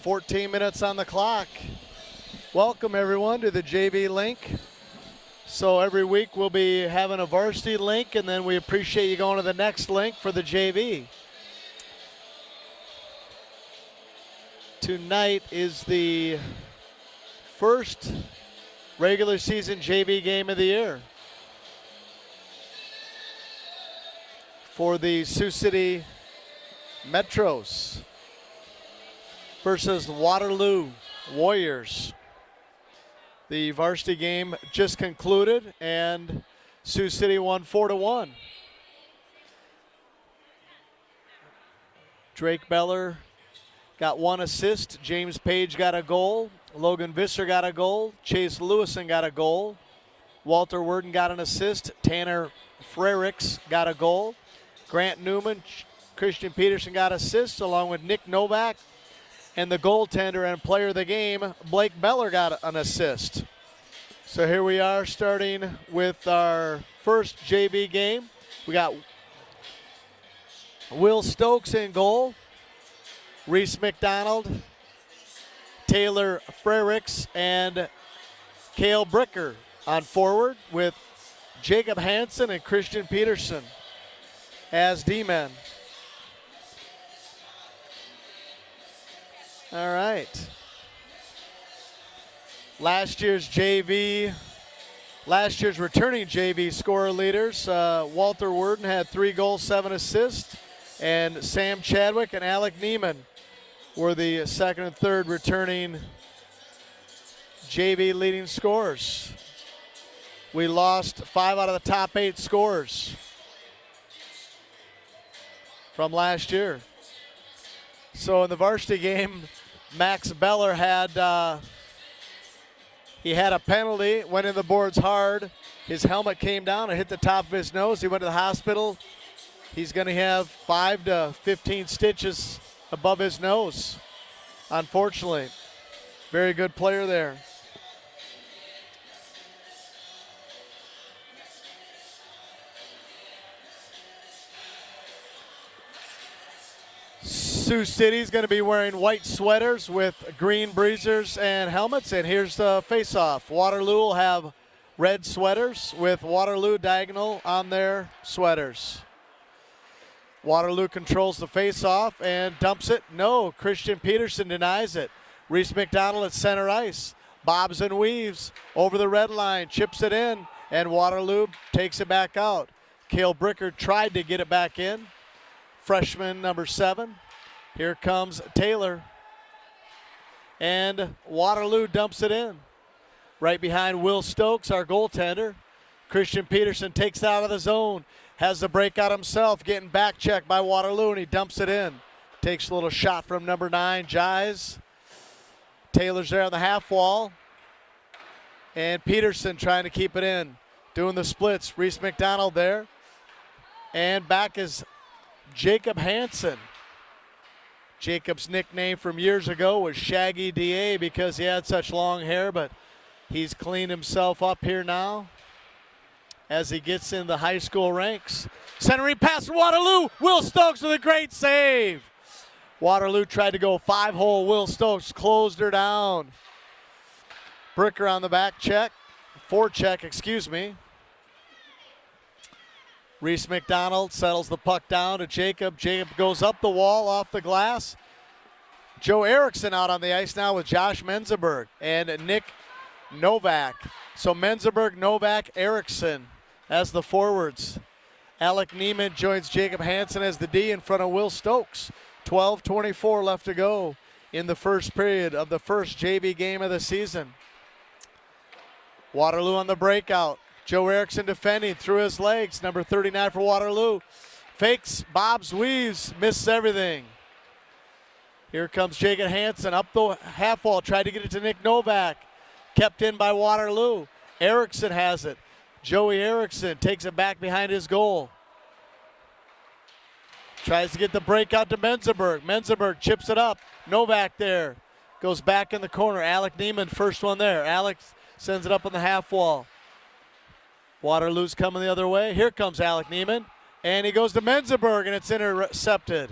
14 minutes on the clock. Welcome everyone to the JV link. So every week we'll be having a varsity link, and then we appreciate you going to the next link for the JV. Tonight is the first regular season JV game of the year for the Sioux City Metros versus Waterloo Warriors. The varsity game just concluded and Sioux City won 4-1. Drake Beller got 1 assist. James Page got a goal. Logan Visser got a goal. Chase Lewison got a goal. Walter Worden got an assist. Tanner Frericks got a goal. Grant Newman, Christian Peterson got assists along with Nick Novak. And the goaltender and player of the game, Blake Beller, got an assist. So here we are starting with our first JV game. We got Will Stokes in goal, Reese McDonald, Taylor Frericks, and Cale Bricker on forward with Jacob Hansen and Christian Peterson as D-men. All right. Last year's returning JV scorer leaders, Walter Worden had 3 goals, 7 assists, and Sam Chadwick and Alec Neiman were the second and third returning JV leading scorers. We lost 5 out of the top 8 scorers from last year. So in the varsity game, Max Beller had he had a penalty, went in the boards hard. His helmet came down and hit the top of his nose. He went to the hospital. He's going to have 5 to 15 stitches above his nose, unfortunately. Very good player there. Sioux City's going to be wearing white sweaters with green breezers and helmets, and here's the face-off. Waterloo will have red sweaters with Waterloo diagonal on their sweaters. Waterloo controls the face-off and dumps it. No, Christian Peterson denies it. Reese McDonald at center ice. Bobs and weaves over the red line, chips it in, and Waterloo takes it back out. Cale Bricker tried to get it back in. Freshman number 7. Here comes Taylor. And Waterloo dumps it in. Right behind Will Stokes, our goaltender. Christian Peterson takes it out of the zone. Has the breakout himself, getting back checked by Waterloo, and he dumps it in. Takes a little shot from number 9, Jies. Taylor's there on the half wall. And Peterson trying to keep it in. Doing the splits. Reese McDonald there. And back is Jacob Hansen. Jacob's nickname from years ago was Shaggy DA because he had such long hair, but he's cleaned himself up here now as he gets in the high school ranks. Centering pass to Waterloo. Will Stokes with a great save. Waterloo tried to go 5-hole. Will Stokes closed her down. Bricker on the back check. Forecheck, excuse me. Reese McDonald settles the puck down to Jacob. Jacob goes up the wall, off the glass. Joe Erickson out on the ice now with Josh Menzenberg and Nick Novak. So Menzenberg, Novak, Erickson as the forwards. Alec Neiman joins Jacob Hansen as the D in front of Will Stokes. 12:24 left to go in the first period of the first JV game of the season. Waterloo on the breakout. Joe Erickson defending through his legs. Number 39 for Waterloo. Fakes, bobs, weaves, misses everything. Here comes Jacob Hansen up the half wall. Tried to get it to Nick Novak. Kept in by Waterloo. Erickson has it. Joey Erickson takes it back behind his goal. Tries to get the breakout to Menzenberg. Menzenberg chips it up. Novak there. Goes back in the corner. Alec Neiman, first one there. Alex sends it up on the half wall. Waterloo's coming the other way. Here comes Alec Neiman. And he goes to Menzenberg, and it's intercepted.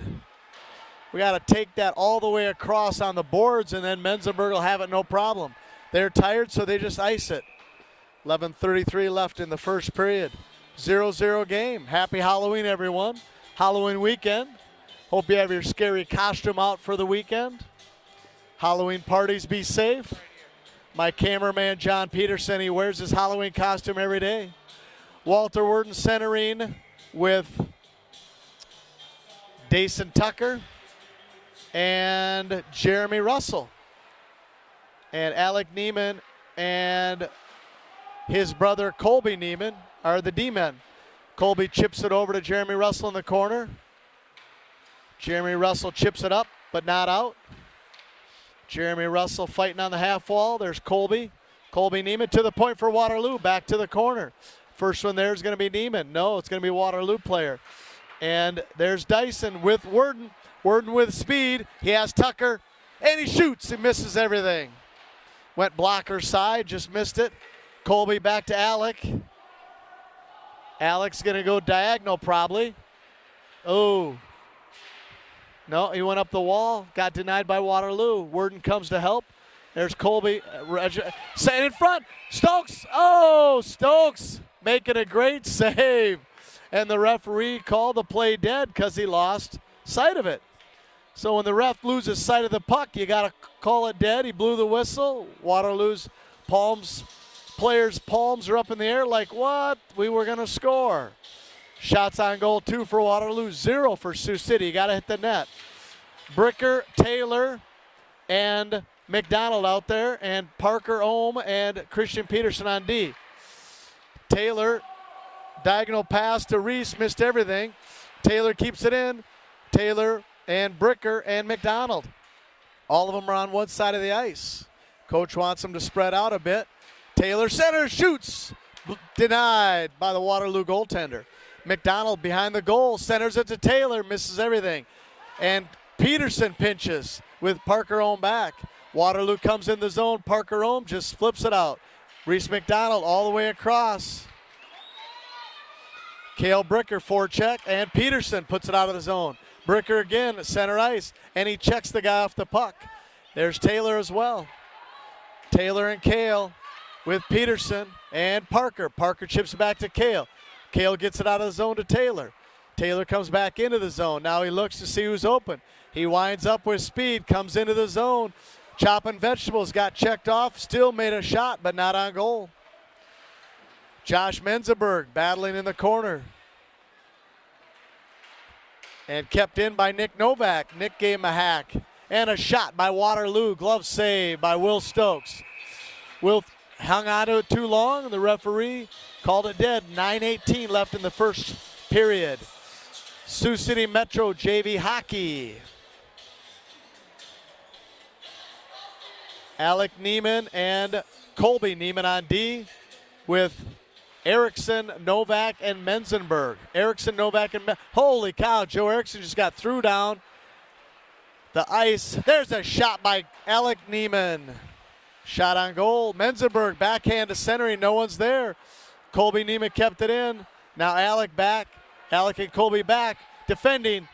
We got to take that all the way across on the boards, and then Menzenberg will have it no problem. They're tired, so they just ice it. 11:33 left in the first period. 0-0 game. Happy Halloween, everyone. Halloween weekend. Hope you have your scary costume out for the weekend. Halloween parties, be safe. My cameraman, John Peterson, he wears his Halloween costume every day. Walter Worden centering with Dayson Tucker and Jeremy Russell. And Alec Neiman and his brother Colby Neiman are the D-men. Colby chips it over to Jeremy Russell in the corner. Jeremy Russell chips it up, but not out. Jeremy Russell fighting on the half wall. There's Colby. Colby Neiman to the point for Waterloo. Back to the corner. First one there is going to be Neiman. No, it's going to be Waterloo player. And there's Dyson with Worden. Worden with speed. He has Tucker. And he shoots. He misses everything. Went blocker side. Just missed it. Colby back to Alec. Alec's going to go diagonal probably. Oh. No, he went up the wall. Got denied by Waterloo. Worden comes to help. There's Colby. Set in front. Stokes. Oh, Stokes making a great save. And the referee called the play dead because he lost sight of it. So when the ref loses sight of the puck, you got to call it dead. He blew the whistle. Waterloo's players' palms are up in the air like, what? We were going to score. Shots on goal, 2 for Waterloo, 0 for Sioux City. You got to hit the net. Bricker, Taylor, and McDonald out there, and Parker Ohm and Christian Peterson on D. Taylor, diagonal pass to Reese, missed everything. Taylor keeps it in. Taylor and Bricker and McDonald. All of them are on one side of the ice. Coach wants them to spread out a bit. Taylor center, shoots. Denied by the Waterloo goaltender. McDonald behind the goal, centers it to Taylor, misses everything. And Peterson pinches with Parker Ohm back. Waterloo comes in the zone. Parker Ohm just flips it out. Reese McDonald all the way across. Cale Bricker forecheck, and Peterson puts it out of the zone. Bricker again at center ice, and he checks the guy off the puck. There's Taylor as well. Taylor and Cale with Peterson and Parker. Parker chips it back to Cale. Cale gets it out of the zone to Taylor. Taylor comes back into the zone. Now he looks to see who's open. He winds up with speed, comes into the zone. Chopping vegetables, got checked off, still made a shot, but not on goal. Josh Menzenberg battling in the corner. And kept in by Nick Novak. Nick gave him a hack. And a shot by Waterloo. Glove save by Will Stokes. Will hung on to it too long, and the referee called it dead. 9:18 left in the first period. Sioux City Metro JV hockey. Alec Neiman and Colby Neiman on D with Erickson, Novak, and Menzenberg. Erickson, Novak, and holy cow, Joe Erickson just got through down the ice. There's a shot by Alec Neiman. Shot on goal. Menzenberg backhand to centering. No one's there. Colby Neiman kept it in. Now Alec back. Alec and Colby back. Defending.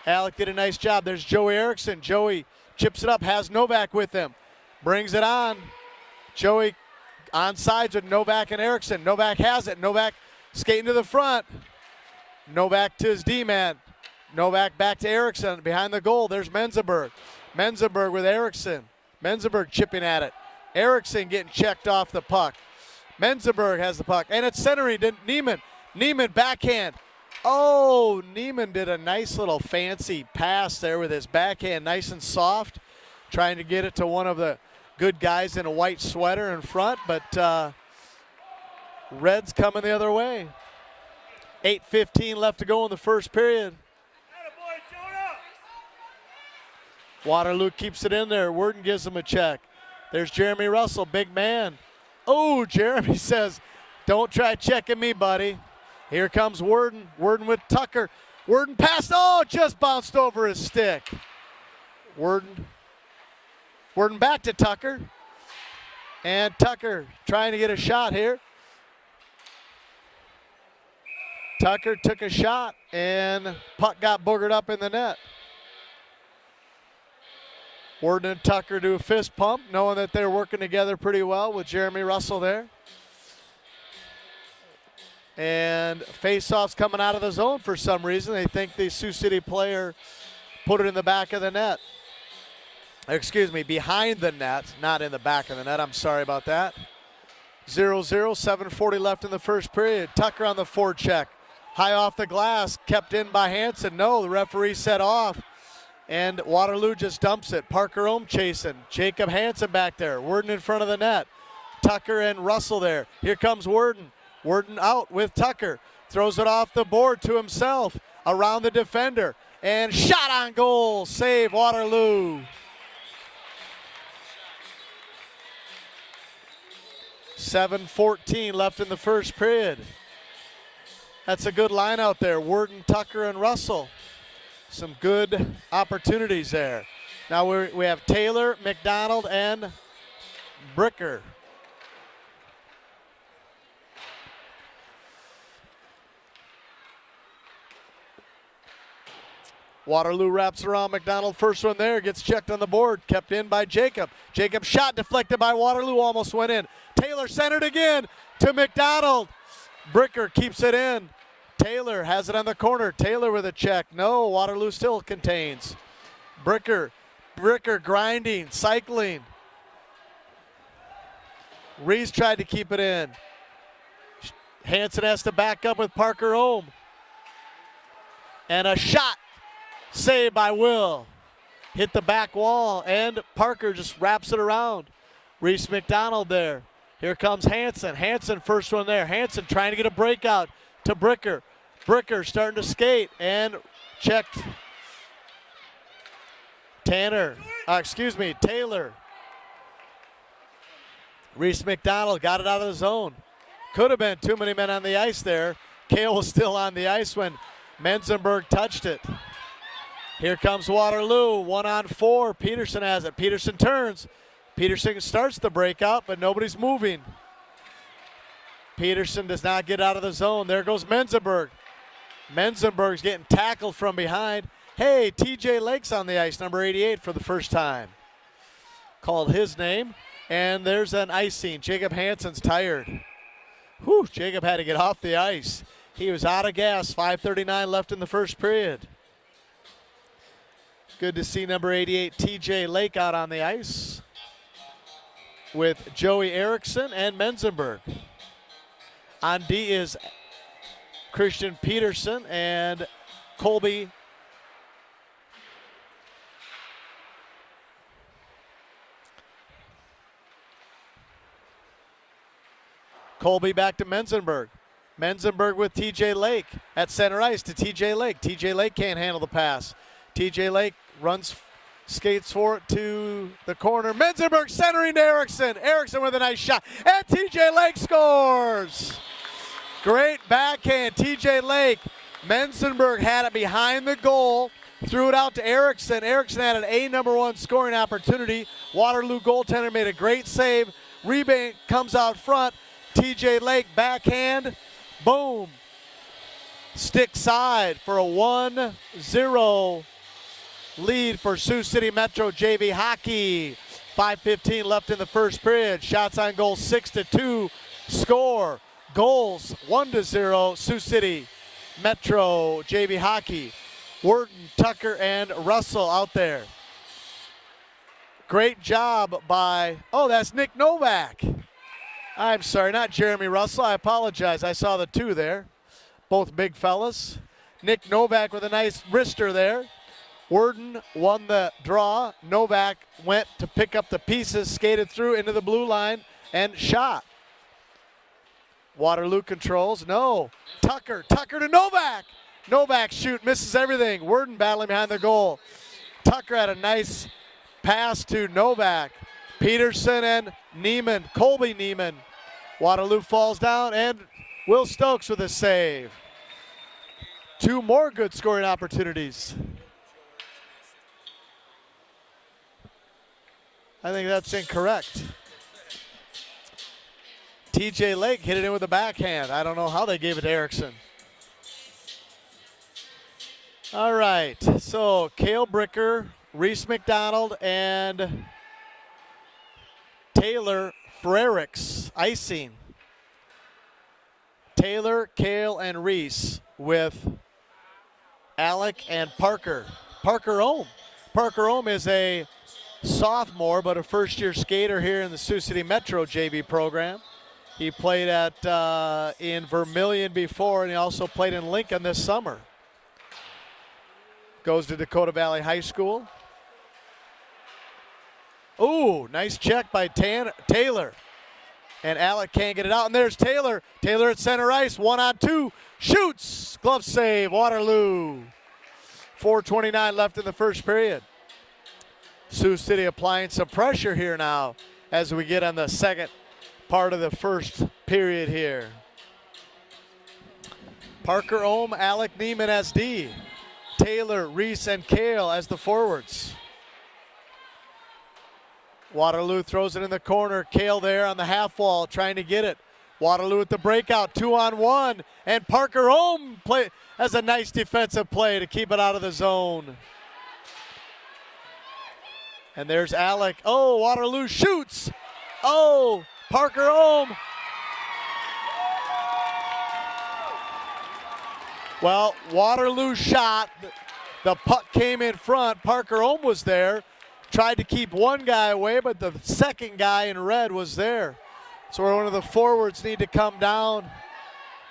Alec did a nice job. There's Joey Erickson. Joey chips it up. Has Novak with him. Brings it on. Joey on sides with Novak and Erickson. Novak has it. Novak skating to the front. Novak to his D-man. Novak back to Erickson. Behind the goal, there's Menzenberg. Menzenberg with Erickson. Menzenberg chipping at it. Erickson getting checked off the puck. Menzenberg has the puck. And it's centering to Neiman. Neiman backhand. Oh, Neiman did a nice little fancy pass there with his backhand, nice and soft. Trying to get it to one of the good guys in a white sweater in front, but Reds coming the other way. 8:15 left to go in the first period. Waterloo keeps it in there. Worden gives him a check. There's Jeremy Russell, big man. Oh, Jeremy says, don't try checking me, buddy. Here comes Worden. Worden with Tucker. Worden passed. Oh, just bounced over his stick. Worden back to Tucker. And Tucker trying to get a shot here. Tucker took a shot, and puck got boogered up in the net. Worden and Tucker do a fist pump, knowing that they're working together pretty well with Jeremy Russell there. And face-offs coming out of the zone for some reason. They think the Sioux City player put it in the back of the net. Excuse me, behind the net, not in the back of the net. I'm sorry about that. 0-0, 7:40 left in the first period. Tucker on the forecheck. High off the glass, kept in by Hansen. No, the referee set off. And Waterloo just dumps it. Parker Ohm chasing. Jacob Hansen back there. Worden in front of the net. Tucker and Russell there. Here comes Worden. Worden out with Tucker. Throws it off the board to himself. Around the defender. And shot on goal. Save Waterloo. 7:14 left in the first period. That's a good line out there. Worden, Tucker, and Russell. Some good opportunities there. Now we have Taylor, McDonald, and Bricker. Waterloo wraps around McDonald. First one there, gets checked on the board. Kept in by Jacob. Jacob shot deflected by Waterloo, almost went in. Taylor centered again to McDonald. Bricker keeps it in. Taylor has it on the corner. Taylor with a check. No, Waterloo still contains. Bricker grinding, cycling. Reese tried to keep it in. Hansen has to back up with Parker Ohm. And a shot. Saved by Will. Hit the back wall, and Parker just wraps it around. Reese McDonald there. Here comes Hansen. Hansen first one there. Hansen trying to get a breakout to Bricker. Bricker starting to skate and checked. Taylor. Reese McDonald got it out of the zone. Could have been too many men on the ice there. Kale was still on the ice when Menzenberg touched it. Here comes Waterloo, 1-on-4. Peterson has it. Peterson turns. Peterson starts the breakout, but nobody's moving. Peterson does not get out of the zone. There goes Menzenberg. Menzenberg's getting tackled from behind. Hey, TJ Lake's on the ice, number 88 for the first time. Called his name, and there's an icing. Jacob Hansen's tired. Whew, Jacob had to get off the ice. He was out of gas, 5:39 left in the first period. Good to see number 88, TJ Lake, out on the ice with Joey Erickson and Menzenberg. On D is Christian Peterson and Colby. Colby back to Menzenberg. Menzenberg with TJ Lake at center ice to TJ Lake. TJ Lake can't handle the pass. TJ Lake runs, skates for it to the corner. Menzenberg centering to Erickson. Erickson with a nice shot. And TJ Lake scores. Great backhand, TJ Lake. Menzenberg had it behind the goal. Threw it out to Erickson. Erickson had an A-1 scoring opportunity. Waterloo goaltender made a great save. Rebound comes out front. TJ Lake backhand. Boom. Stick side for a 1-0 lead for Sioux City Metro JV hockey. 5:15 left in the first period. Shots on goal 6-2. Score. Goals 1-0 Sioux City Metro JV hockey. Worden, Tucker, and Russell out there. Great job by, oh, that's Nick Novak. I'm sorry, not Jeremy Russell. I apologize. I saw the two there. Both big fellas. Nick Novak with a nice wrister there. Worden won the draw. Novak went to pick up the pieces, skated through into the blue line, and shot. Waterloo controls. No. Tucker to Novak. Novak shoot, misses everything. Worden battling behind the goal. Tucker had a nice pass to Novak. Peterson and Neiman, Colby Neiman. Waterloo falls down, and Will Stokes with a save. Two more good scoring opportunities. I think that's incorrect. TJ Lake hit it in with a backhand. I don't know how they gave it to Erickson. All right, so Cale Bricker, Reese McDonald, and Taylor Frericks icing. Taylor, Cale, and Reese with Alec and Parker. Parker Ohm. Parker Ohm is a sophomore but a first-year skater here in the Sioux City Metro JV program. He played at in Vermilion before, and he also played in Lincoln this summer. Goes to Dakota Valley High School. Ooh, nice check by Taylor. And Alec can't get it out, and there's Taylor. Taylor at center ice, 1-on-2, shoots, glove save, Waterloo. 4:29 left in the first period. Sioux City applying some pressure here now as we get on the second part of the first period here. Parker Ohm, Alec Neiman as D. Taylor, Reese, and Cale as the forwards. Waterloo throws it in the corner. Cale there on the half wall trying to get it. Waterloo with the breakout, 2-on-1, and Parker Ohm has a nice defensive play to keep it out of the zone. And there's Alec. Oh, Waterloo shoots. Oh, Parker Ohm. Well, Waterloo shot. The puck came in front. Parker Ohm was there. Tried to keep one guy away, but the second guy in red was there. So one of the forwards need to come down.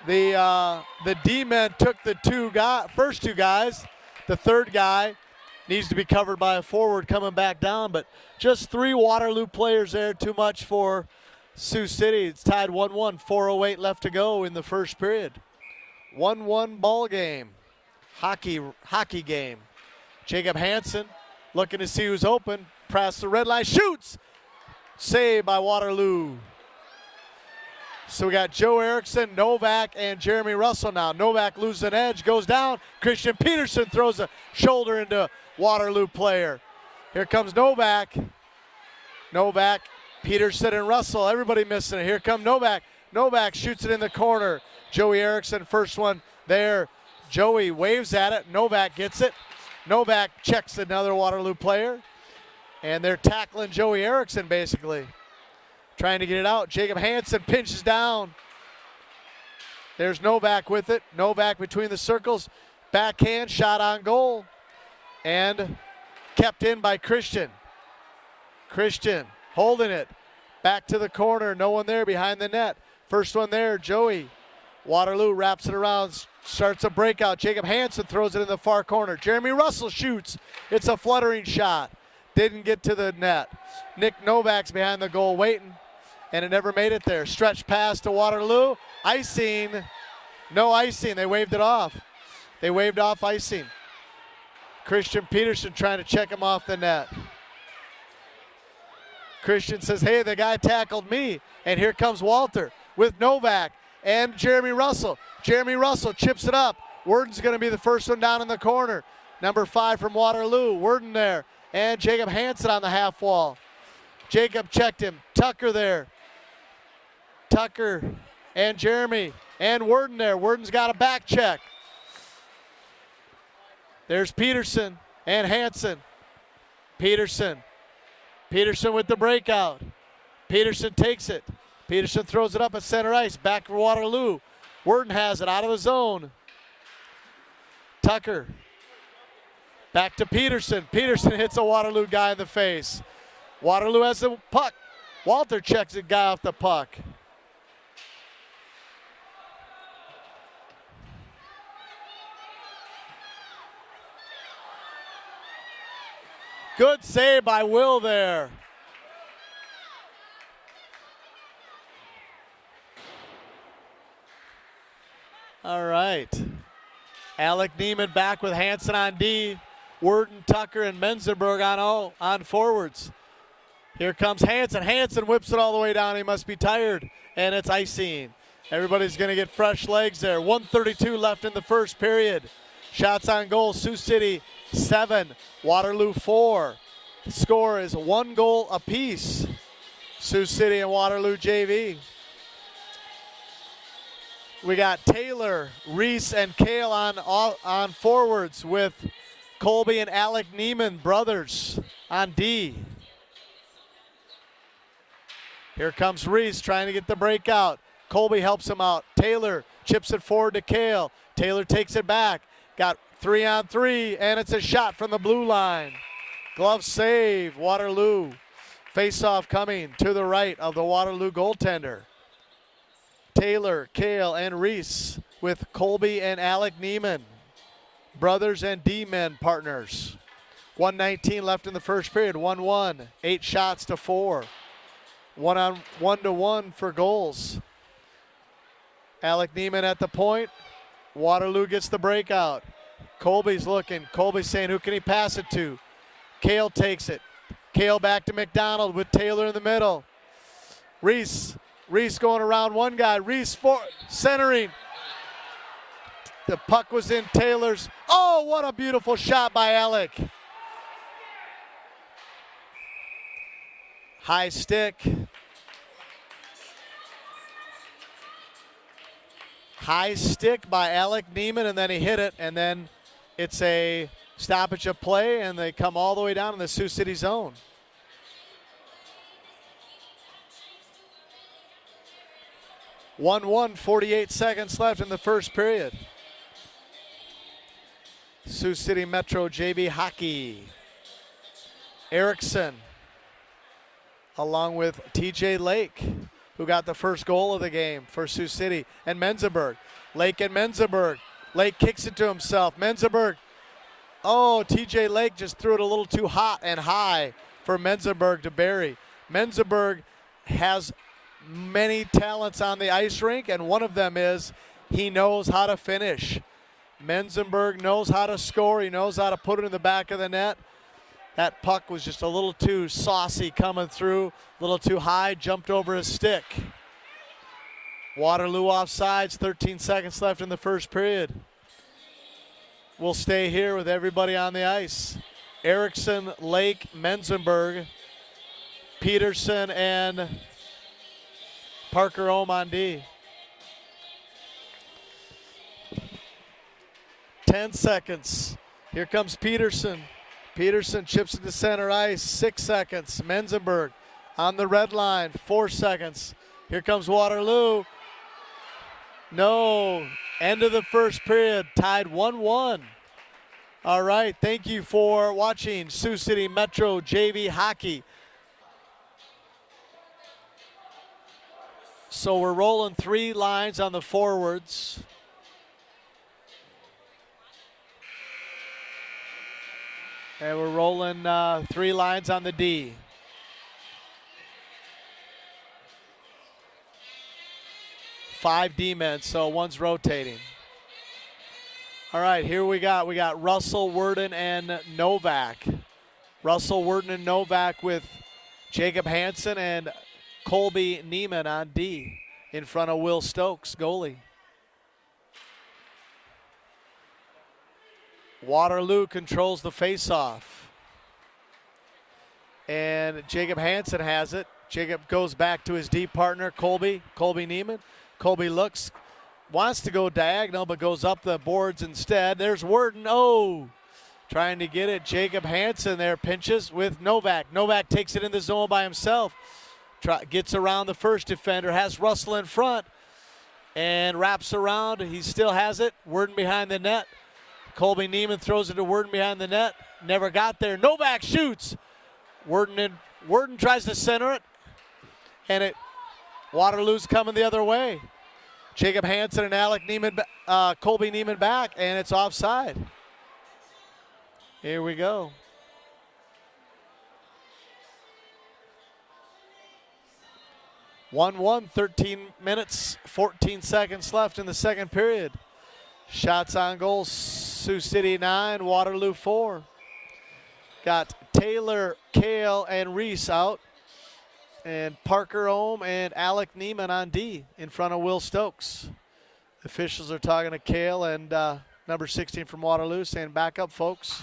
The D-men took the first two guys. The third guy needs to be covered by a forward coming back down, but just 3 Waterloo players there, too much for Sioux City. It's tied 1-1, 4:08 left to go in the first period. 1-1 ball game, hockey game. Jacob Hansen looking to see who's open, past the red line, shoots, saved by Waterloo. So we got Joe Erickson, Novak, and Jeremy Russell now. Novak loses an edge, goes down. Christian Peterson throws a shoulder into Waterloo player. Here comes Novak. Novak, Peterson, and Russell. Everybody missing it. Here comes Novak. Novak shoots it in the corner. Joey Erickson, first one there. Joey waves at it. Novak gets it. Novak checks another Waterloo player. And they're tackling Joey Erickson basically. Trying to get it out. Jacob Hansen pinches down. There's Novak with it. Novak between the circles. Backhand shot on goal. And kept in by Christian. Christian holding it. Back to the corner. No one there behind the net. First one there, Joey. Waterloo wraps it around, starts a breakout. Jacob Hansen throws it in the far corner. Jeremy Russell shoots. It's a fluttering shot. Didn't get to the net. Nick Novak's behind the goal waiting, and it never made it there. Stretch pass to Waterloo. Icing. No icing. They waved it off. They waved off icing. Christian Peterson trying to check him off the net. Christian says, hey, the guy tackled me. And here comes Walter with Novak and Jeremy Russell. Jeremy Russell chips it up. Worden's going to be the first one down in the corner. Number 5 from Waterloo. Worden there. And Jacob Hansen on the half wall. Jacob checked him. Tucker there. Tucker and Jeremy and Worden there. Worden's got a back check. There's Peterson and Hansen. Peterson. Peterson with the breakout. Peterson takes it. Peterson throws it up at center ice. Back for Waterloo. Worden has it out of the zone. Tucker. Back to Peterson. Peterson hits a Waterloo guy in the face. Waterloo has the puck. Walter checks the guy off the puck. Good save by Will there. All right. Alec Neiman back with Hansen on D. Worden, Tucker, and Menzenberg on forwards. Here comes Hansen. Hansen whips it all the way down. He must be tired, and it's icing. Everybody's going to get fresh legs there. 1:32 left in the first period. Shots on goal, Sioux City 7, Waterloo 4. The score is 1 goal apiece. Sioux City and Waterloo JV. We got Taylor, Reese, and Kale on forwards with Colby and Alec Neiman, brothers, on D. Here comes Reese trying to get the breakout. Colby helps him out. Taylor chips it forward to Kale. Taylor takes it back. Got 3-on-3, and it's a shot from the blue line. Glove save, Waterloo. Face-off coming to the right of the Waterloo goaltender. Taylor, Kale, and Reese with Colby and Alec Neiman, brothers and D-men partners. 1:19 left in the first period, 1-1, 8 shots to 4. 1-on-1 for goals. Alec Neiman at the point. Waterloo gets the breakout. Colby's looking. Colby's saying, who can he pass it to? Kale takes it. Kale back to McDonald with Taylor in the middle. Reese going around one guy. Reese centering. The puck was in Taylor's. Oh, what a beautiful shot by Alec. High stick. High stick by Alec Neiman, and then he hit it, and then it's a stoppage of play, and they come all the way down in the Sioux City zone. (1-1), 48 seconds left in the first period. Sioux City Metro JV hockey. Erickson, along with TJ Lake, who got the first goal of the game for Sioux City, and Menzenberg. Lake and Menzenberg. Lake kicks it to himself. Menzenberg. Oh, TJ Lake just threw it a little too hot and high for Menzenberg to bury. Menzenberg has many talents on the ice rink, and one of them is he knows how to finish. Menzenberg knows how to score. He knows how to put it in the back of the net. That puck was just a little too saucy coming through, a little too high, jumped over his stick. Waterloo offsides, 13 seconds left in the first period. We'll stay here with everybody on the ice. Erickson, Lake, Menzenberg, Peterson, and Parker Ohm on D. 10 seconds. Here comes Peterson. Peterson chips it to center ice, 6 seconds. Menzenberg on the red line, 4 seconds. Here comes Waterloo. No, end of the first period, tied 1-1. All right, thank you for watching Sioux City Metro JV hockey. So we're rolling 3 lines on the forwards. And we're rolling 3 lines on the D. Five D-men, so one's rotating. All right, here we got Russell, Worden, and Novak. Russell, Worden, and Novak with Jacob Hansen and Colby Neiman on D in front of Will Stokes, goalie. Waterloo controls the faceoff. And Jacob Hansen has it. Jacob goes back to his D partner, Colby Neiman. Colby looks, wants to go diagonal, but goes up the boards instead. There's Worden. Oh, trying to get it. Jacob Hansen there pinches with Novak. Novak takes it in the zone by himself. Gets around the first defender, has Russell in front, and wraps around. He still has it. Worden behind the net. Colby Neiman throws it to Worden behind the net. Never got there. Novak shoots. Worden tries to center it, and Waterloo's coming the other way. Jacob Hansen and Colby Neiman back, and it's offside. Here we go. (1-1), 13 minutes, 14 seconds left in the second period. Shots on goal, Sioux City 9, Waterloo 4. Got Taylor, Kale, and Reese out. And Parker Ohm and Alec Neiman on D in front of Will Stokes. Officials are talking to Kale and number 16 from Waterloo, saying back up, folks.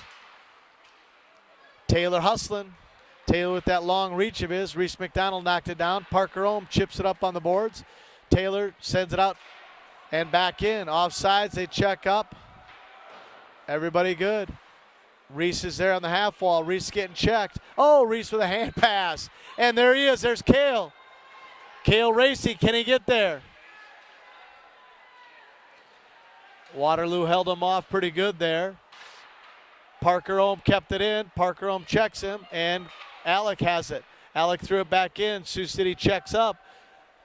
Taylor hustling. Taylor with that long reach of his. Reese McDonald knocked it down. Parker Ohm chips it up on the boards. Taylor sends it out and back in. Offsides, they check up. Everybody good. Reese is there on the half wall. Reese getting checked. Oh, Reese with a hand pass. And there he is. There's Cale. Cale Racy, can he get there? Waterloo held him off pretty good there. Parker Ohm kept it in. Parker Ohm checks him, and Alec has it. Alec threw it back in. Sioux City checks up.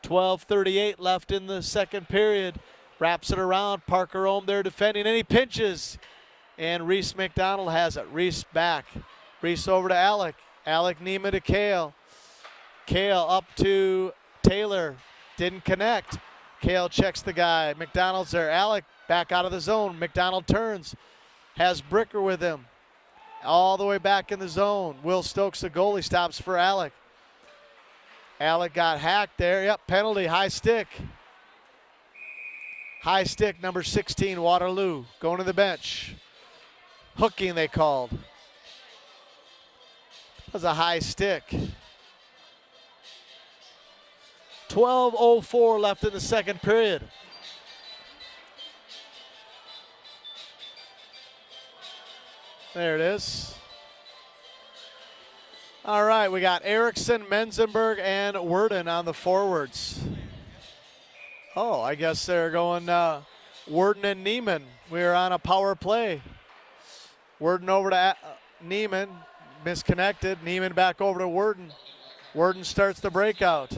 12:38 left in the second period. Wraps it around. Parker Ohm there defending, and he pinches. And Reese McDonald has it. Reese back. Reese over to Alec. Alec Neiman to Cale. Cale up to Taylor. Didn't connect. Cale checks the guy. McDonald's there. Alec back out of the zone. McDonald turns. Has Bricker with him. All the way back in the zone. Will Stokes, the goalie, stops for Alec. Alec got hacked there. Yep, penalty. High stick. High stick, number 16, Waterloo. Going to the bench. Hooking, they called. That was a high stick. 12:04 left in the second period. There it is. All right, we got Erickson, Menzenberg, and Worden on the forwards. Oh, I guess they're going Worden and Neiman. We're on a power play. Worden over to Neiman, misconnected. Neiman back over to Worden. Worden starts the breakout.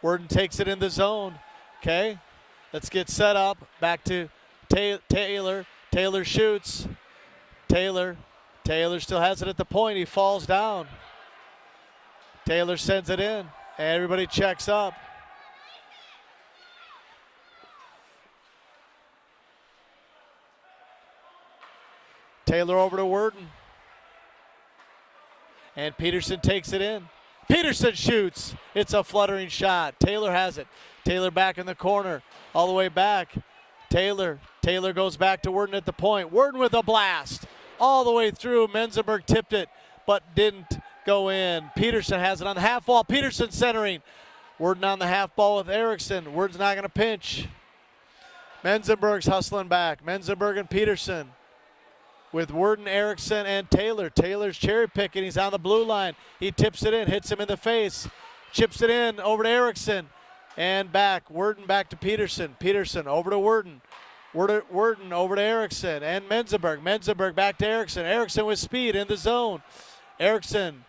Worden takes it in the zone. Okay, let's get set up. Back to Taylor. Taylor shoots. Taylor still has it at the point. He falls down. Taylor sends it in. Everybody checks up. Taylor over to Worden. And Peterson takes it in. Peterson shoots. It's a fluttering shot. Taylor has it. Taylor back in the corner. All the way back. Taylor goes back to Worden at the point. Worden with a blast. All the way through. Menzenberg tipped it, but didn't go in. Peterson has it on the half wall. Peterson centering. Worden on the half ball with Erickson. Worden's not going to pinch. Menzenberg's hustling back. Menzenberg and Peterson with Worden, Erickson, and Taylor. Taylor's cherry picking. He's on the blue line. He tips it in, hits him in the face. Chips it in over to Erickson. And back. Worden back to Peterson. Peterson over to Worden. Worden over to Erickson and Menzenberg. Menzenberg back to Erickson. Erickson with speed in the zone. Erickson,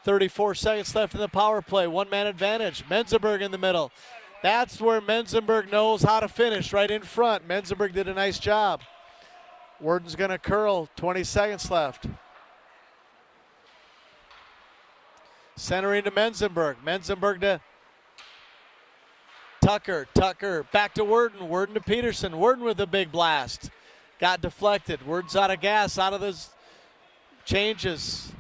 34 seconds left in the power play. One-man advantage. Menzenberg in the middle. That's where Menzenberg knows how to finish, right in front. Menzenberg did a nice job. Worden's going to curl. 20 seconds left. Centering to Menzenberg. Menzenberg to Tucker. Tucker back to Worden. Worden to Peterson. Worden with a big blast. Got deflected. Worden's out of gas, out of those changes.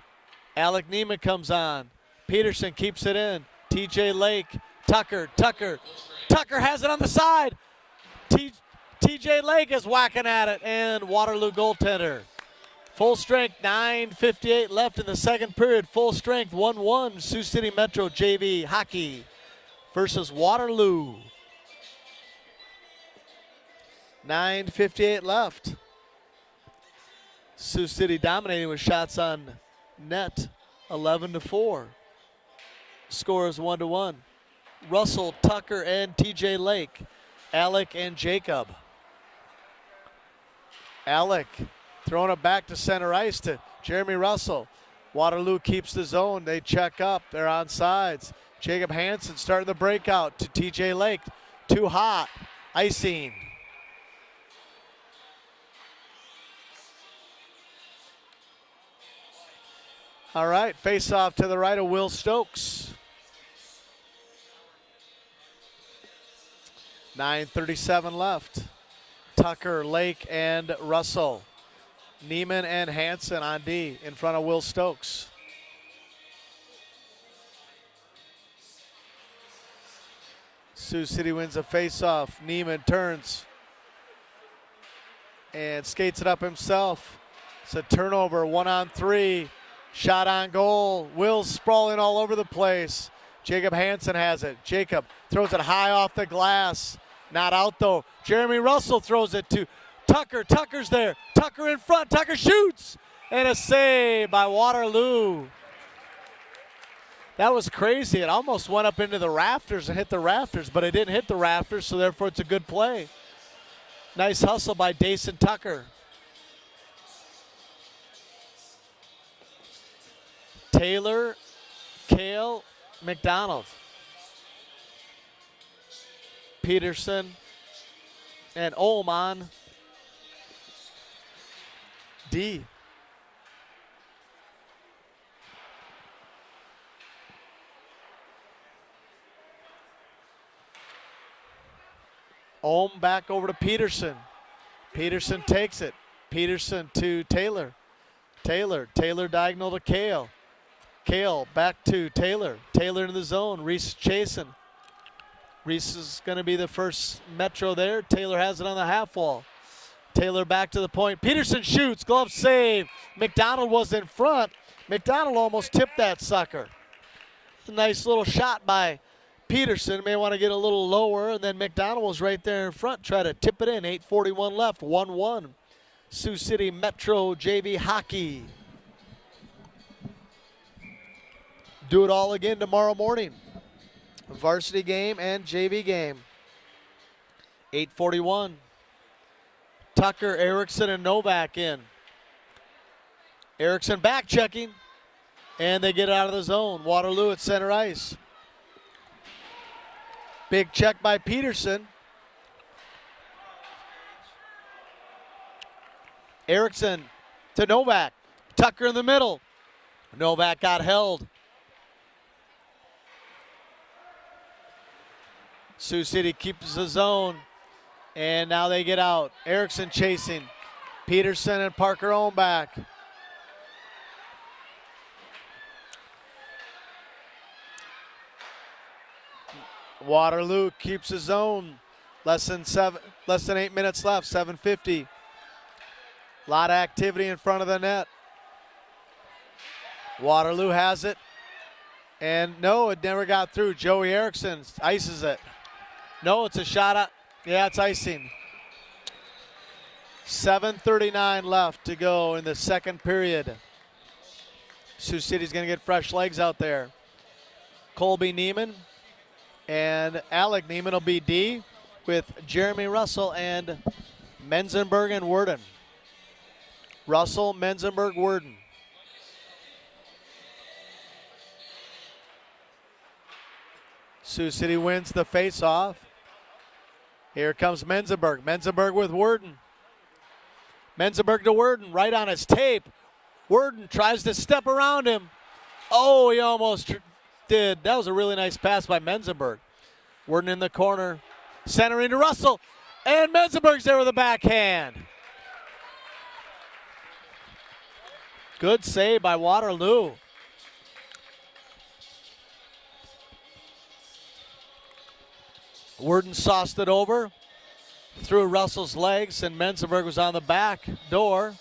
Alec Neiman comes on. Peterson keeps it in. TJ Lake. Tucker has it on the side. TJ Lake is whacking at it, and Waterloo goaltender. Full strength, 9:58 left in the second period. Full strength, 1-1 Sioux City Metro JV hockey versus Waterloo. 9:58 left. Sioux City dominating with shots on net, 11-4. Score is 1-1. Russell, Tucker, and TJ Lake. Alec and Jacob. Alec throwing it back to center ice to Jeremy Russell. Waterloo keeps the zone. They check up. They're on sides. Jacob Hansen starting the breakout to TJ Lake. Too hot. Icing. All right, face off to the right of Will Stokes. 9:37 left. Tucker, Lake, and Russell. Neiman and Hansen on D in front of Will Stokes. Sioux City wins a face-off. Neiman turns and skates it up himself. It's a turnover, 1-on-3. Shot on goal. Will sprawling all over the place. Jacob Hansen has it. Jacob throws it high off the glass. Not out though. Jeremy Russell throws it to Tucker. Tucker's there. Tucker in front. Tucker shoots. And a save by Waterloo. That was crazy. It almost went up into the rafters and hit the rafters, but it didn't hit the rafters, so therefore it's a good play. Nice hustle by Dason Tucker. Taylor, Kale, McDonald, Peterson, and Ullman D. Ohm back over to Peterson. Peterson takes it. Peterson to Taylor. Taylor diagonal to Kale. Kale back to Taylor. Taylor in the zone. Reese chasing. Reese is going to be the first Metro there. Taylor has it on the half wall. Taylor back to the point. Peterson shoots. Glove save. McDonald was in front. McDonald almost tipped that sucker. A nice little shot by Peterson. May want to get a little lower, and then McDonald was right there in front. Try to tip it in. 8:41 left. 1-1. Sioux City Metro JV hockey. Do it all again tomorrow morning. Varsity game and JV game. 8:41. Tucker, Erickson, and Novak in. Erickson back checking, and they get out of the zone. Waterloo at center ice. Big check by Peterson. Erickson to Novak. Tucker in the middle. Novak got held. Sioux City keeps the zone, and now they get out. Erickson chasing. Peterson and Parker Ohm back. Waterloo keeps his zone. Less than 8 minutes left. 7:50. A lot of activity in front of the net. Waterloo has it, and no, it never got through. Joey Erickson ices it. No, it's a shot at, yeah, it's icing. 7:39 left to go in the second period. Sioux City's going to get fresh legs out there. Colby Neiman and Alec Neiman will be D with Jeremy Russell and Menzenberg and Worden. Russell, Menzenberg, Worden. Sioux City wins the face-off. Here comes Menzenberg. Menzenberg with Worden. Menzenberg to Worden, right on his tape. Worden tries to step around him. Oh, he almost did. That was a really nice pass by Menzenberg. Worden in the corner, centering to Russell, and Menzenberg's there with a backhand. Good save by Waterloo. Worden sauced it over, through Russell's legs, and Menzenberg was on the back door.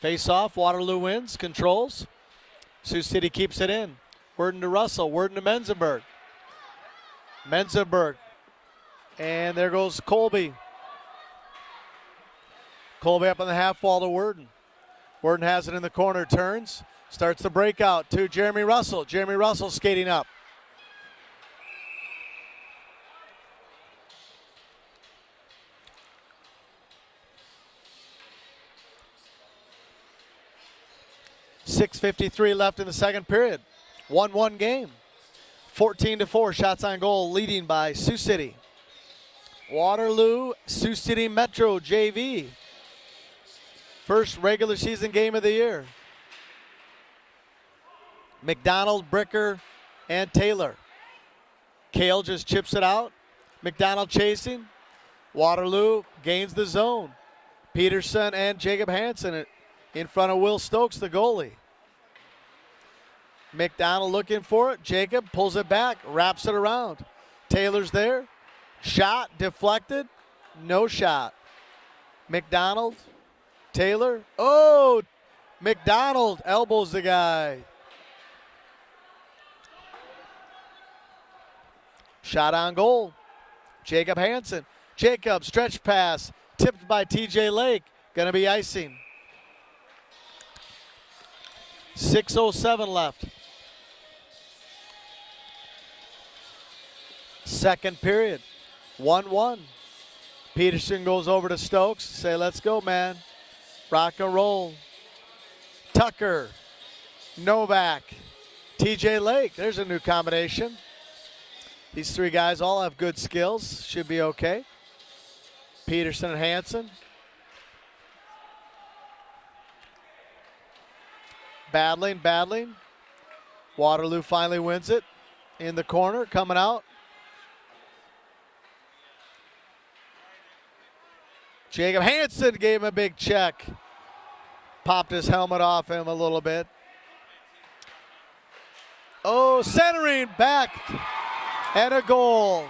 Face off, Waterloo wins, controls. Sioux City keeps it in. Worden to Russell, Worden to Menzenberg. Menzenberg, and there goes Colby. Colby up on the half wall to Worden. Worden has it in the corner, turns. Starts the breakout to Jeremy Russell. Jeremy Russell skating up. .6:53 left in the second period. 1-1 game. 14-4 shots on goal, leading by Sioux City. Waterloo, Sioux City Metro JV. First regular season game of the year. McDonald, Bricker, and Taylor. Kale just chips it out. McDonald chasing. Waterloo gains the zone. Peterson and Jacob Hansen in front of Will Stokes, the goalie. McDonald looking for it. Jacob pulls it back, wraps it around. Taylor's there. Shot, deflected, no shot. McDonald, Taylor. Oh, McDonald elbows the guy. Shot on goal. Jacob Hansen. Jacob, stretch pass, tipped by TJ Lake. Gonna be icing. 6:07 left. Second period, 1-1. Peterson goes over to Stokes. Say, let's go, man. Rock and roll. Tucker, Novak, TJ Lake. There's a new combination. These three guys all have good skills. Should be okay. Peterson and Hansen. Battling. Waterloo finally wins it. In the corner, coming out. Jacob Hansen gave him a big check. Popped his helmet off him a little bit. Oh, centering back and a goal.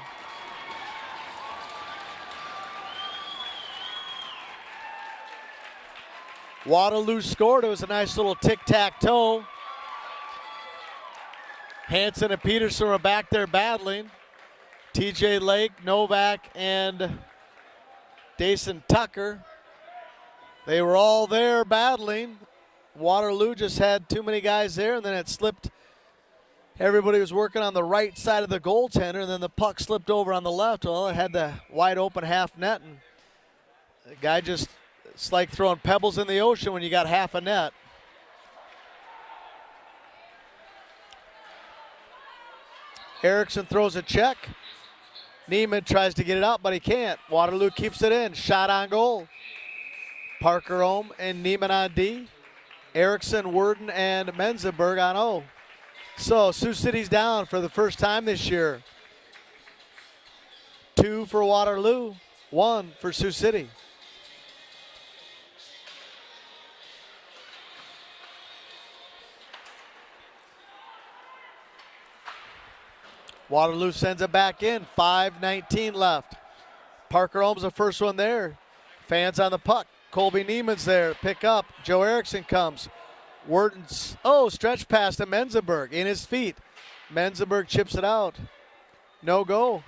Waterloo scored. It was a nice little tic-tac-toe. Hansen and Peterson were back there battling. TJ Lake, Novak, and Dason Tucker. They were all there battling. Waterloo just had too many guys there, and then it slipped. Everybody was working on the right side of the goaltender, and then the puck slipped over on the left. Well, it had the wide open half net, and the guy just, it's like throwing pebbles in the ocean when you got half a net. Erickson throws a check. Neiman tries to get it out, but he can't. Waterloo keeps it in. Shot on goal. Parker Ohm and Neiman on D. Erickson, Worden, and Menzenberg on O. So Sioux City's down for the first time this year. 2 for Waterloo, 1 for Sioux City. Waterloo sends it back in. 5:19 left. Parker Ohm's the first one there. Fans on the puck. Colby Neiman's there. Pick up. Joe Erickson comes. Worden's, stretch pass to Menzenberg. In his feet. Menzenberg chips it out. No go.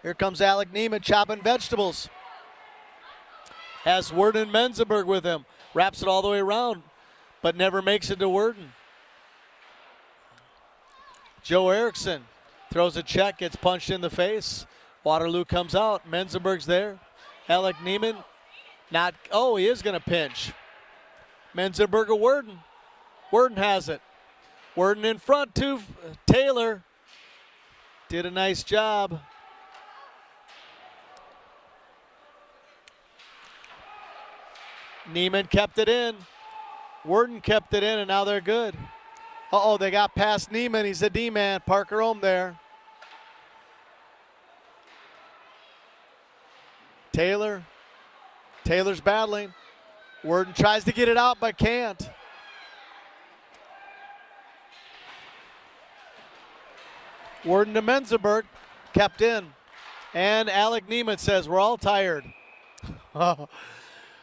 Here comes Alec Neiman chopping vegetables. Has Worden and Menzenberg with him. Wraps it all the way around, but never makes it to Worden. Joe Erickson throws a check, gets punched in the face. Waterloo comes out. Menzenberg's there. Alec Neiman, he is going to pinch. Menzenberg or Worden. Worden has it. Worden in front to Taylor. Did a nice job. Neiman kept it in. Worden kept it in, and now they're good. They got past Neiman. He's a D-man. Parker Ohm there. Taylor's battling. Worden tries to get it out, but can't. Worden to Menzenberg. Kept in. And Alec Neiman says, we're all tired.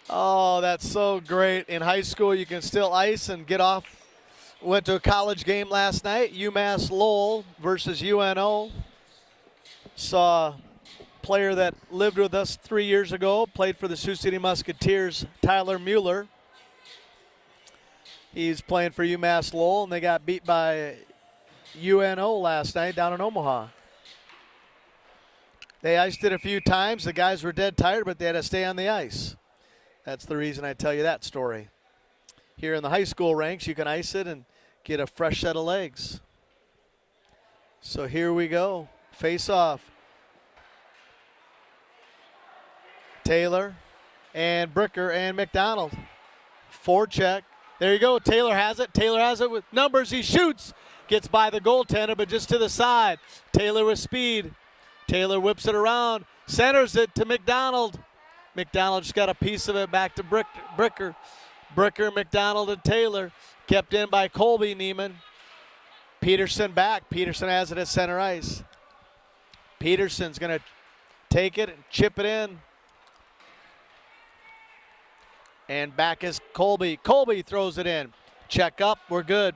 Oh, that's so great. In high school, you can still ice and get off. Went to a college game last night, UMass Lowell versus UNO. Saw a player that lived with us 3 years ago, played for the Sioux City Musketeers, Tyler Mueller. He's playing for UMass Lowell, and they got beat by UNO last night down in Omaha. They iced it a few times. The guys were dead tired, but they had to stay on the ice. That's the reason I tell you that story. Here in the high school ranks, you can ice it and get a fresh set of legs. So here we go. Face off. Taylor and Bricker and McDonald. Forecheck. There you go. Taylor has it. Taylor has it with numbers. He shoots. Gets by the goaltender, but just to the side. Taylor with speed. Taylor whips it around. Centers it to McDonald. McDonald just got a piece of it back to Bricker. Bricker, McDonald, and Taylor. Kept in by Colby Neiman. Peterson back. Peterson has it at center ice. Peterson's going to take it and chip it in. And back is Colby. Colby throws it in. Check up, we're good.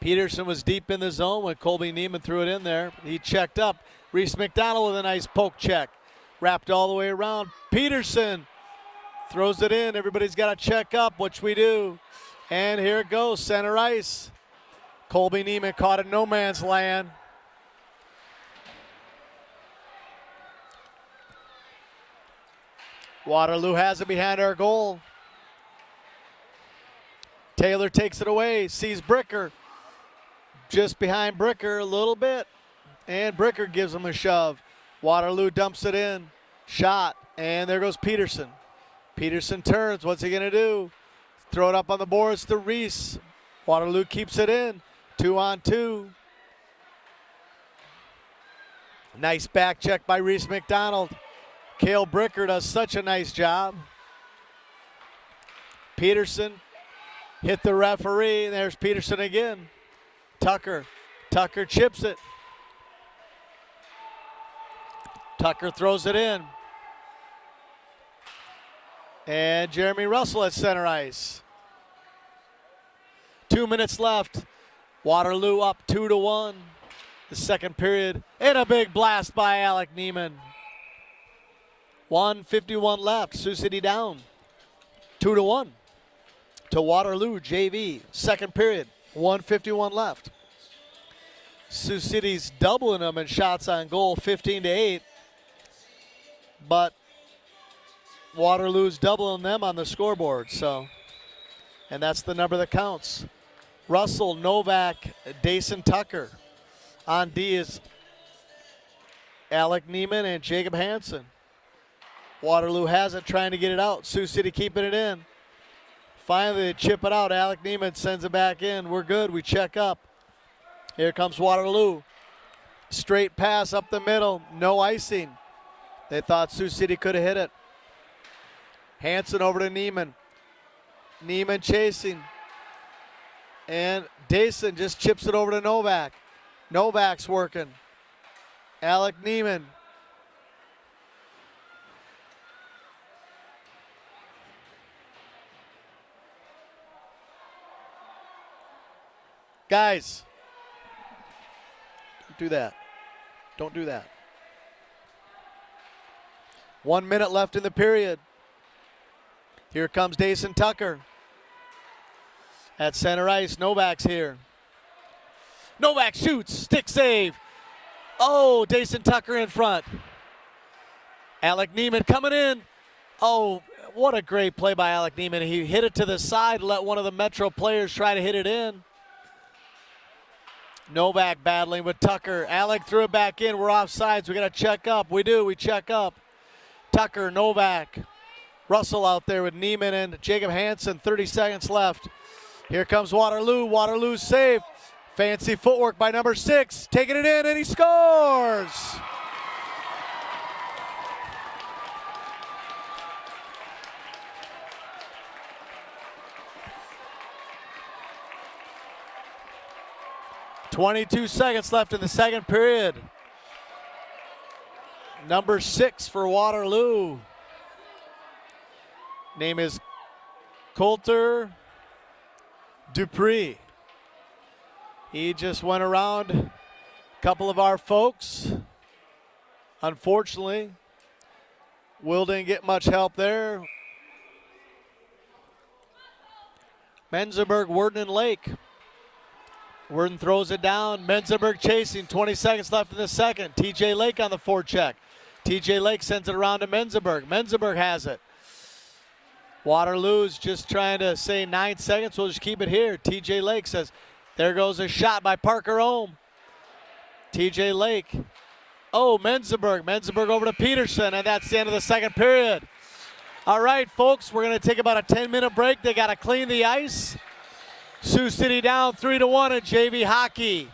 Peterson was deep in the zone when Colby Neiman threw it in there. He checked up. Reese McDonald with a nice poke check. Wrapped all the way around. Peterson throws it in. Everybody's got to check up, which we do. And here it goes, center ice. Colby Neiman caught in no man's land. Waterloo has it behind our goal. Taylor takes it away, sees Bricker. Just behind Bricker a little bit. And Bricker gives him a shove. Waterloo dumps it in. Shot. And there goes Peterson. Peterson turns. What's he going to do? Throw it up on the boards to Reese. Waterloo keeps it in. 2-on-2. Nice back check by Reese McDonald. Cale Bricker does such a nice job. Peterson hit the referee. There's Peterson again. Tucker. Tucker chips it. Tucker throws it in. And Jeremy Russell at center ice. 2 minutes left. Waterloo up 2-1. The second period. And a big blast by Alec Neiman. 1:51 left. Sioux City down 2-1 to Waterloo JV. Second period. 1:51 left. Sioux City's doubling them in shots on goal, 15-8. But Waterloo's doubling them on the scoreboard. So, and that's the number that counts. Russell, Novak, Dayson Tucker. On D is Alec Neiman and Jacob Hansen. Waterloo has it, trying to get it out. Sioux City keeping it in. Finally, they chip it out. Alec Neiman sends it back in. We're good. We check up. Here comes Waterloo. Straight pass up the middle. No icing. They thought Sioux City could have hit it. Hansen over to Neiman. Neiman chasing. And Dayson just chips it over to Novak. Novak's working. Alec Neiman. Guys, don't do that. Don't do that. 1 minute left in the period. Here comes Dayson Tucker. At center ice, Novak's here. Novak shoots, stick save. Oh, Dayson Tucker in front. Alec Neiman coming in. Oh, what a great play by Alec Neiman. He hit it to the side, let one of the Metro players try to hit it in. Novak battling with Tucker. Alec threw it back in. We're off sides. We got to check up. We do. We check up. Tucker, Novak. Russell out there with Neiman and Jacob Hansen. 30 seconds left. Here comes Waterloo. Waterloo's safe. Fancy footwork by number 6. Taking it in, and he scores! .22 seconds left in the second period. Number 6 for Waterloo. Name is Coulter Dupree. He just went around a couple of our folks. Unfortunately, Will didn't get much help there. Menzenberg, Worden, and Lake. Worden throws it down. Menzenberg chasing. 20 seconds left in the second. TJ Lake on the forecheck. TJ Lake sends it around to Menzenberg. Menzenberg has it. Waterloo's just trying to say 9 seconds. We'll just keep it here. TJ Lake says, there goes a shot by Parker Ohm. TJ Lake. Oh, Menzenberg. Menzenberg over to Peterson, and that's the end of the second period. All right, folks, we're going to take about a 10-minute break. They got to clean the ice. Sioux City down 3-1 in JV hockey.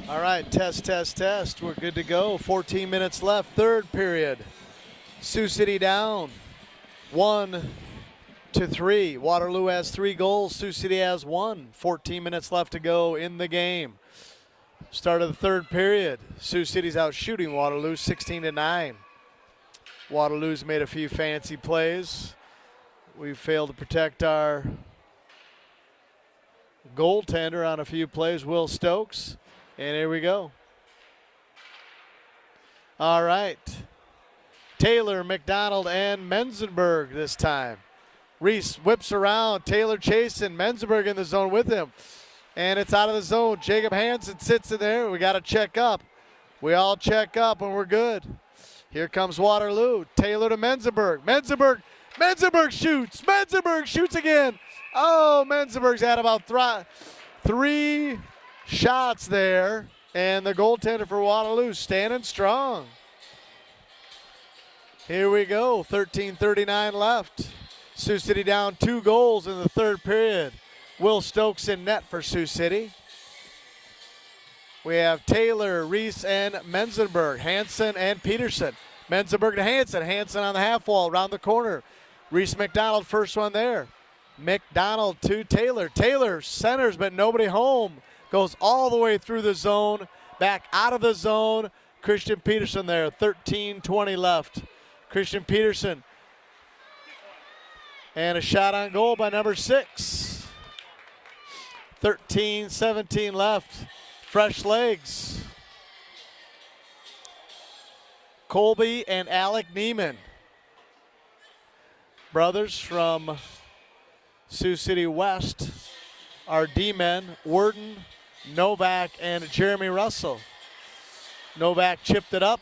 All right, test, test, test. We're good to go. 14 minutes left, third period. Sioux City down 1-3. Waterloo has 3 goals. Sioux City has 1. 14 minutes left to go in the game. Start of the third period. Sioux City's out shooting Waterloo 16-9. Waterloo's made a few fancy plays. We failed to protect our goaltender on a few plays, Will Stokes. And here we go. All right. Taylor, McDonald, and Menzenberg this time. Reese whips around. Taylor chasing. Menzenberg in the zone with him. And it's out of the zone. Jacob Hansen sits in there. We got to check up. We all check up and we're good. Here comes Waterloo. Taylor to Menzenberg. Menzenberg shoots. Menzenberg shoots again. Oh, Menzenberg's had about 3 shots there, and the goaltender for Waterloo standing strong. Here we go, 13:39 left. Sioux City down 2 goals in the third period. Will Stokes in net for Sioux City. We have Taylor, Reese, and Menzenberg, Hansen and Peterson. Menzenberg to Hansen. Hansen on the half wall, around the corner. Reese McDonald, first one there. McDonald to Taylor. Taylor centers, but nobody home. Goes all the way through the zone, back out of the zone. Christian Peterson there, 13:20 left. Christian Peterson. And a shot on goal by number 6. 13:17 left. Fresh legs. Colby and Alec Neiman. Brothers from Sioux City West. Our D-men, Worden, Novak, and Jeremy Russell. Novak chipped it up.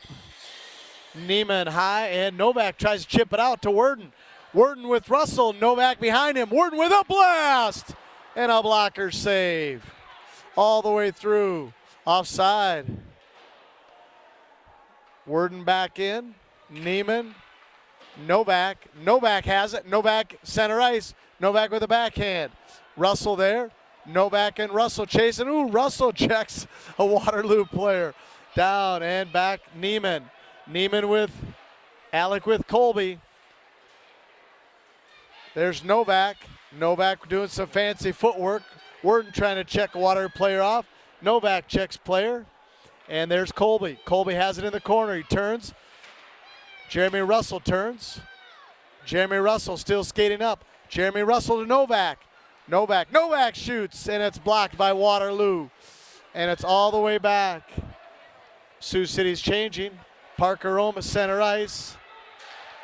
Neiman high, and Novak tries to chip it out to Worden. Worden with Russell, Novak behind him. Worden with a blast! And a blocker save. All the way through. Offside. Worden back in. Neiman. Novak. Novak has it. Novak center ice. Novak with a backhand. Russell there. Novak and Russell chasing. Ooh, Russell checks a Waterloo player. Down and back, Neiman. Neiman with Alec with Colby. There's Novak. Novak doing some fancy footwork. Worden trying to check a Waterloo player off. Novak checks player. And there's Colby. Colby has it in the corner. He turns. Jeremy Russell turns. Jeremy Russell still skating up. Jeremy Russell to Novak. Novak shoots, and it's blocked by Waterloo. And it's all the way back. Sioux City's changing. Parker Ohm at center ice.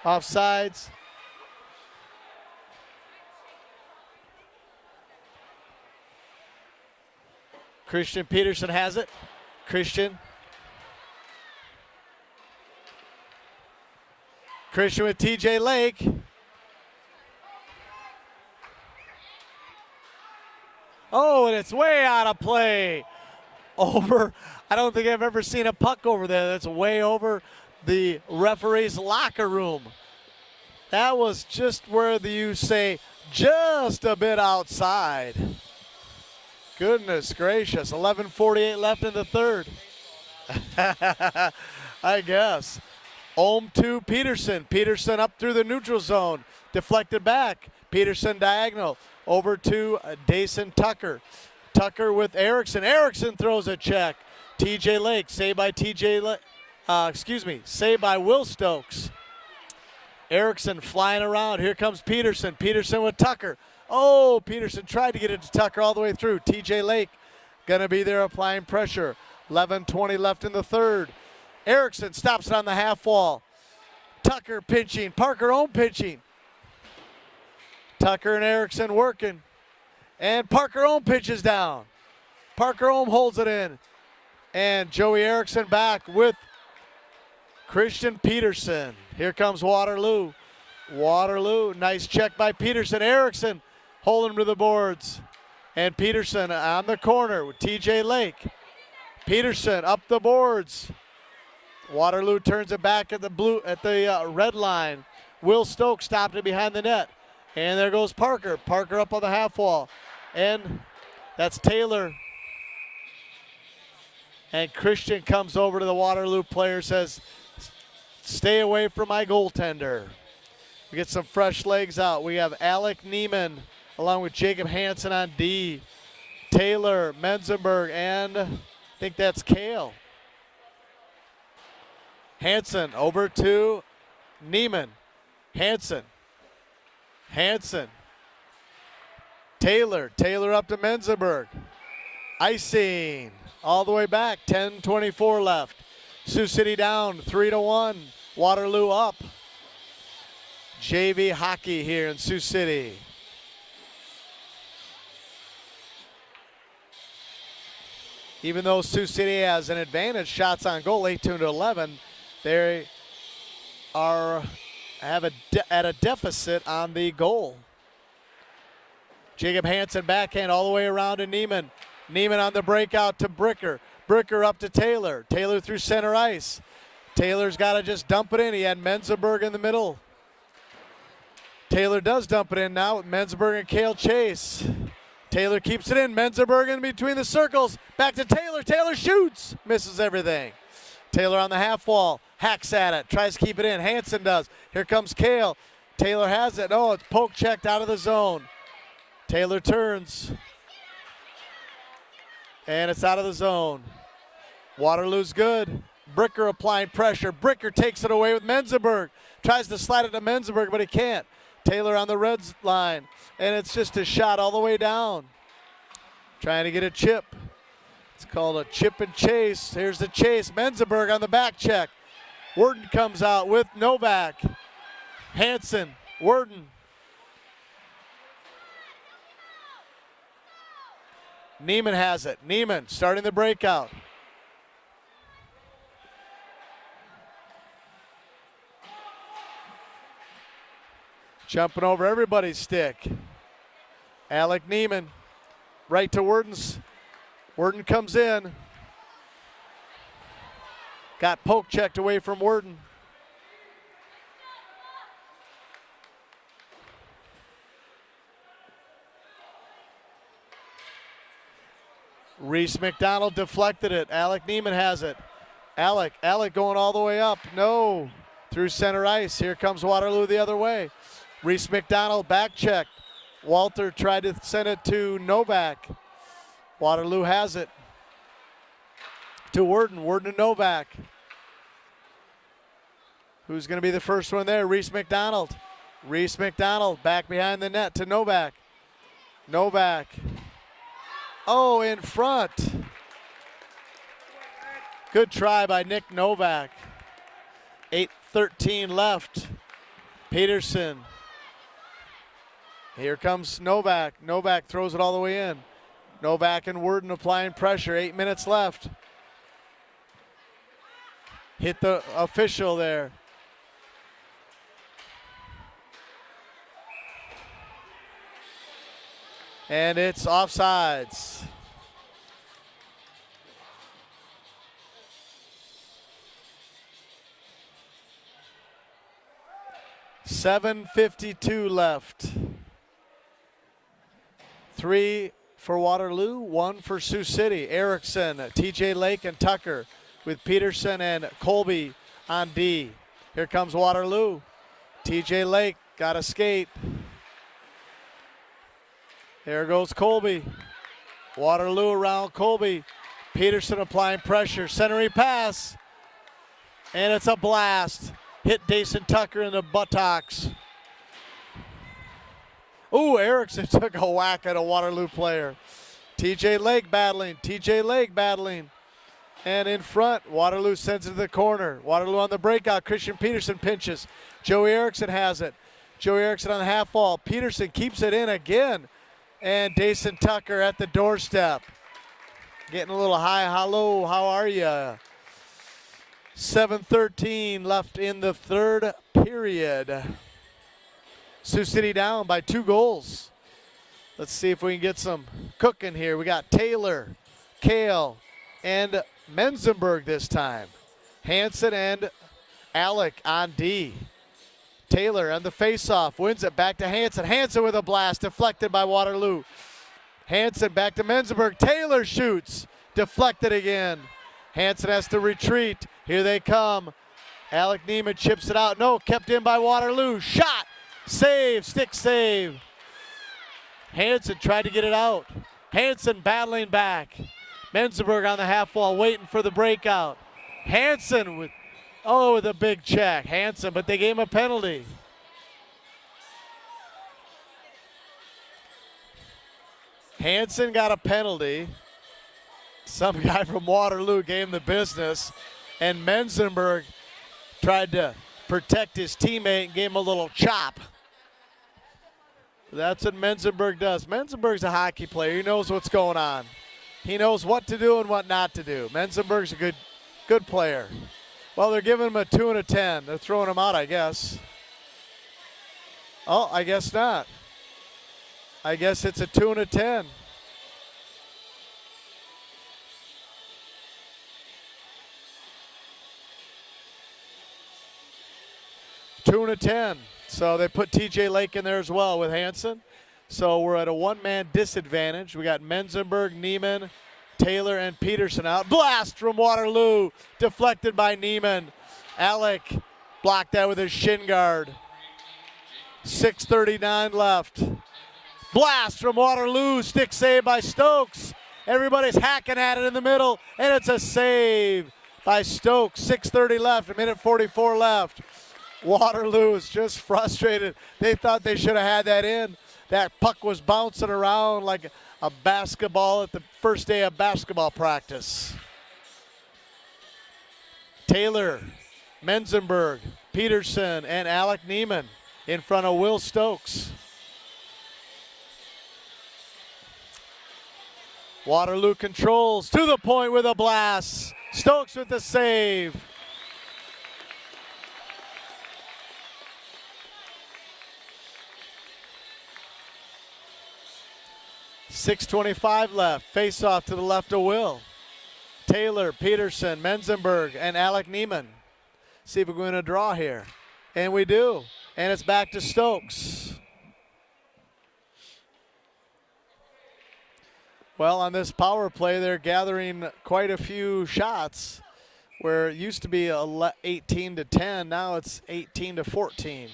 Offsides. Christian Peterson has it. Christian with TJ Lake. Oh, and it's way out of play. Over, I don't think I've ever seen a puck over there that's way over the referee's locker room. That was just where you say just a bit outside. Goodness gracious, 11:48 left in the third. I guess. Ohm to Peterson. Peterson up through the neutral zone. Deflected back. Peterson diagonal. Over to Dayson Tucker. Tucker with Erickson. Erickson throws a check. TJ Lake, saved by saved by Will Stokes. Erickson flying around. Here comes Peterson. Peterson with Tucker. Oh, Peterson tried to get it to Tucker all the way through. TJ Lake gonna be there applying pressure. 11:20 left in the third. Erickson stops it on the half wall. Tucker pinching. Parker Ohm pinching. Tucker and Erickson working. And Parker Ohm pitches down. Parker Ohm holds it in. And Joey Erickson back with Christian Peterson. Here comes Waterloo. Waterloo, nice check by Peterson. Erickson holding to the boards. And Peterson on the corner with TJ Lake. Peterson up the boards. Waterloo turns it back at the red line. Will Stokes stopped it behind the net. And there goes Parker. Parker up on the half wall. And That's Taylor. And Christian comes over to the Waterloo player, says, stay away from my goaltender. We get some fresh legs out. We have Alec Neiman along with Jacob Hansen on D. Taylor, Menzenberg, and I think that's Kale. Hansen over to Neiman. Hansen. Taylor up to Menzenberg. Icing all the way back, 10:24 left. Sioux City down 3-1. Waterloo up. JV hockey here in Sioux City. Even though Sioux City has an advantage, shots on goal, 18-11, they have at a deficit on the goal. Jacob Hansen backhand all the way around to Neiman. Neiman on the breakout to Bricker. Bricker up to Taylor. Taylor through center ice. Taylor's got to just dump it in. He had Menzenberg in the middle. Taylor does dump it in now with Menzenberg and Kale Chase. Taylor keeps it in. Menzenberg in between the circles. Back to Taylor. Taylor shoots. Misses everything. Taylor on the half wall. Hacks at it. Tries to keep it in. Hansen does. Here comes Kale. Taylor has it. Oh, it's poke checked out of the zone. Taylor turns. And it's out of the zone. Waterloo's good. Bricker applying pressure. Bricker takes it away with Menzenberg. Tries to slide it to Menzenberg, but he can't. Taylor on the Reds line. And it's just a shot all the way down. Trying to get a chip. It's called a chip and chase. Here's the chase. Menzenberg on the back check. Worden comes out with Novak. Hansen. Worden. Neiman has it. Neiman starting the breakout. Jumping over everybody's stick. Alec Neiman right to Worden's. Worden comes in. Got poke checked away from Worden. Reese McDonald deflected it. Alec Neiman has it. Alec going all the way up. No. Through center ice. Here comes Waterloo the other way. Reese McDonald back check. Walter tried to send it to Novak. Waterloo has it. To Worden. Worden to Novak. Who's going to be the first one there? Reese McDonald. Reese McDonald back behind the net to Novak. Novak. Oh, in front. Good try by Nick Novak. 8:13 left. Peterson. Here comes Novak. Novak throws it all the way in. Novak and Worden applying pressure. 8 minutes left. Hit the official there. And it's offsides. .752 left. 3 for Waterloo, 1 for Sioux City. Erickson, TJ Lake, and Tucker with Peterson and Colby on D. Here comes Waterloo. TJ Lake got a skate. There goes Colby. Waterloo around Colby. Peterson applying pressure. Centering pass. And it's a blast. Hit Dason Tucker in the buttocks. Ooh, Erickson took a whack at a Waterloo player. TJ Lake battling. TJ Lake battling. And in front, Waterloo sends it to the corner. Waterloo on the breakout. Christian Peterson pinches. Joey Erickson has it. Joey Erickson on the half wall. Peterson keeps it in again. And Dason Tucker at the doorstep. Getting a little hi, hello, how are you? 7:13 left in the third period. Sioux City down by 2 goals. Let's see if we can get some cooking here. We got Taylor, Kale, and Menzenberg this time. Hansen and Alec on D. Taylor on the faceoff, wins it back to Hansen. Hansen with a blast, deflected by Waterloo. Hansen back to Menzenberg. Taylor shoots. Deflected again. Hansen has to retreat. Here they come. Alec Neiman chips it out. No, kept in by Waterloo. Shot. Save. Stick save. Hansen tried to get it out. Hansen battling back. Menzenberg on the half wall waiting for the breakout. Hansen with a big check. Hansen, but they gave him a penalty. Hansen got a penalty. Some guy from Waterloo gave him the business. And Menzenberg tried to protect his teammate and gave him a little chop. That's what Menzenberg does. Menzenberg's a hockey player. He knows what's going on. He knows what to do and what not to do. Menzenberg's a good player. Well, they're giving him a 2 and a 10. They're throwing him out, I guess. Oh, I guess not. I guess it's a 2 and a 10. Two and a 10. So they put TJ Lake in there as well with Hansen. So we're at a one-man disadvantage. We got Menzenberg, Neiman, Taylor, and Peterson out. Blast from Waterloo. Deflected by Neiman. Alec blocked that with his shin guard. 6:39 left. Blast from Waterloo. Stick save by Stokes. Everybody's hacking at it in the middle, and it's a save by Stokes. 6:30 left, a minute 44 left. Waterloo is just frustrated. They thought they should have had that in. That puck was bouncing around like a basketball at the first day of basketball practice. Taylor, Menzenberg, Peterson, and Alec Neiman in front of Will Stokes. Waterloo controls to the point with a blast. Stokes with the save. .6:25 left. Face off to the left of Will. Taylor, Peterson, Menzenberg, and Alec Neiman. See if we're going to draw here. And we do. And it's back to Stokes. Well, on this power play, they're gathering quite a few shots where it used to be 18 to 10. Now it's 18 to 14.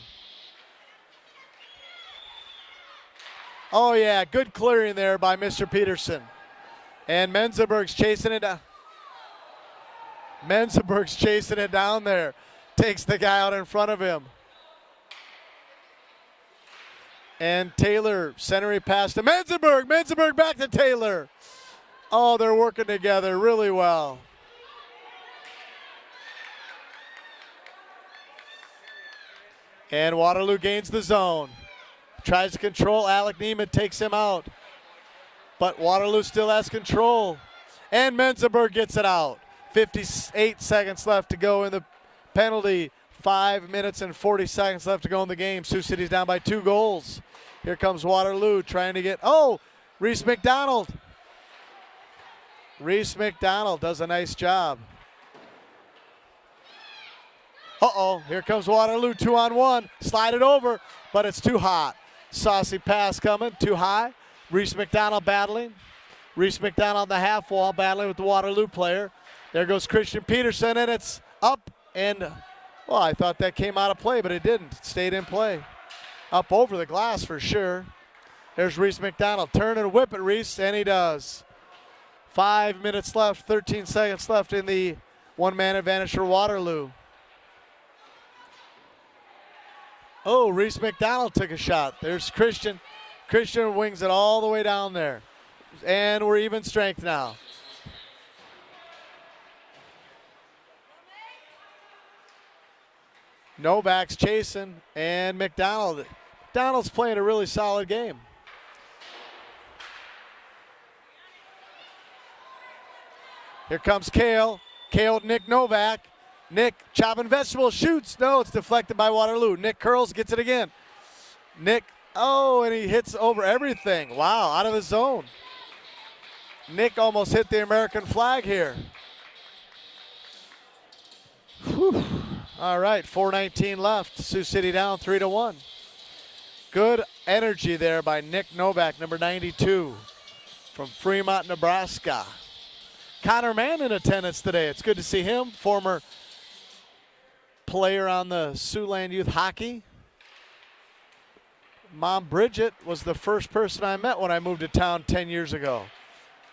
Oh, yeah, good clearing there by Mr. Peterson. And Menzenberg's chasing it down. Menzenberg's chasing it down there. Takes the guy out in front of him. And Taylor, centering pass to Menzenberg. Menzenberg back to Taylor. Oh, they're working together really well. And Waterloo gains the zone. Tries to control. Alec Neiman takes him out. But Waterloo still has control. And Menzenberg gets it out. 58 seconds left to go in the penalty. 5 minutes and 40 seconds left to go in the game. Sioux City's down by 2 goals. Here comes Waterloo trying to get, Reese McDonald. Reese McDonald does a nice job. Here comes Waterloo, 2-on-1. Slide it over, but it's too hot. Saucy pass coming, too high. Reese McDonald battling. Reese McDonald on the half wall battling with the Waterloo player. There goes Christian Peterson, and it's up. And, I thought that came out of play, but it didn't. It stayed in play. Up over the glass for sure. There's Reese McDonald. Turn and whip it, Reese, and he does. 5 minutes left, 13 seconds left in the one-man advantage for Waterloo. Reese McDonald took a shot. There's Christian. Christian wings it all the way down there. And we're even strength now. Novak's chasing, and McDonald's playing a really solid game. Here comes Kale. Kale, Nick Novak. Nick chopping vegetables, shoots. No, it's deflected by Waterloo. Nick curls, gets it again. Nick, and he hits over everything. Wow, out of the zone. Nick almost hit the American flag here. Whew. All right, 4:19 left. Sioux City down 3-1. Good energy there by Nick Novak, number 92. from Fremont, Nebraska. Connor Mann in attendance today. It's good to see him, former player on the Siouxland Youth Hockey. Mom Bridget was the first person I met when I moved to town 10 years ago.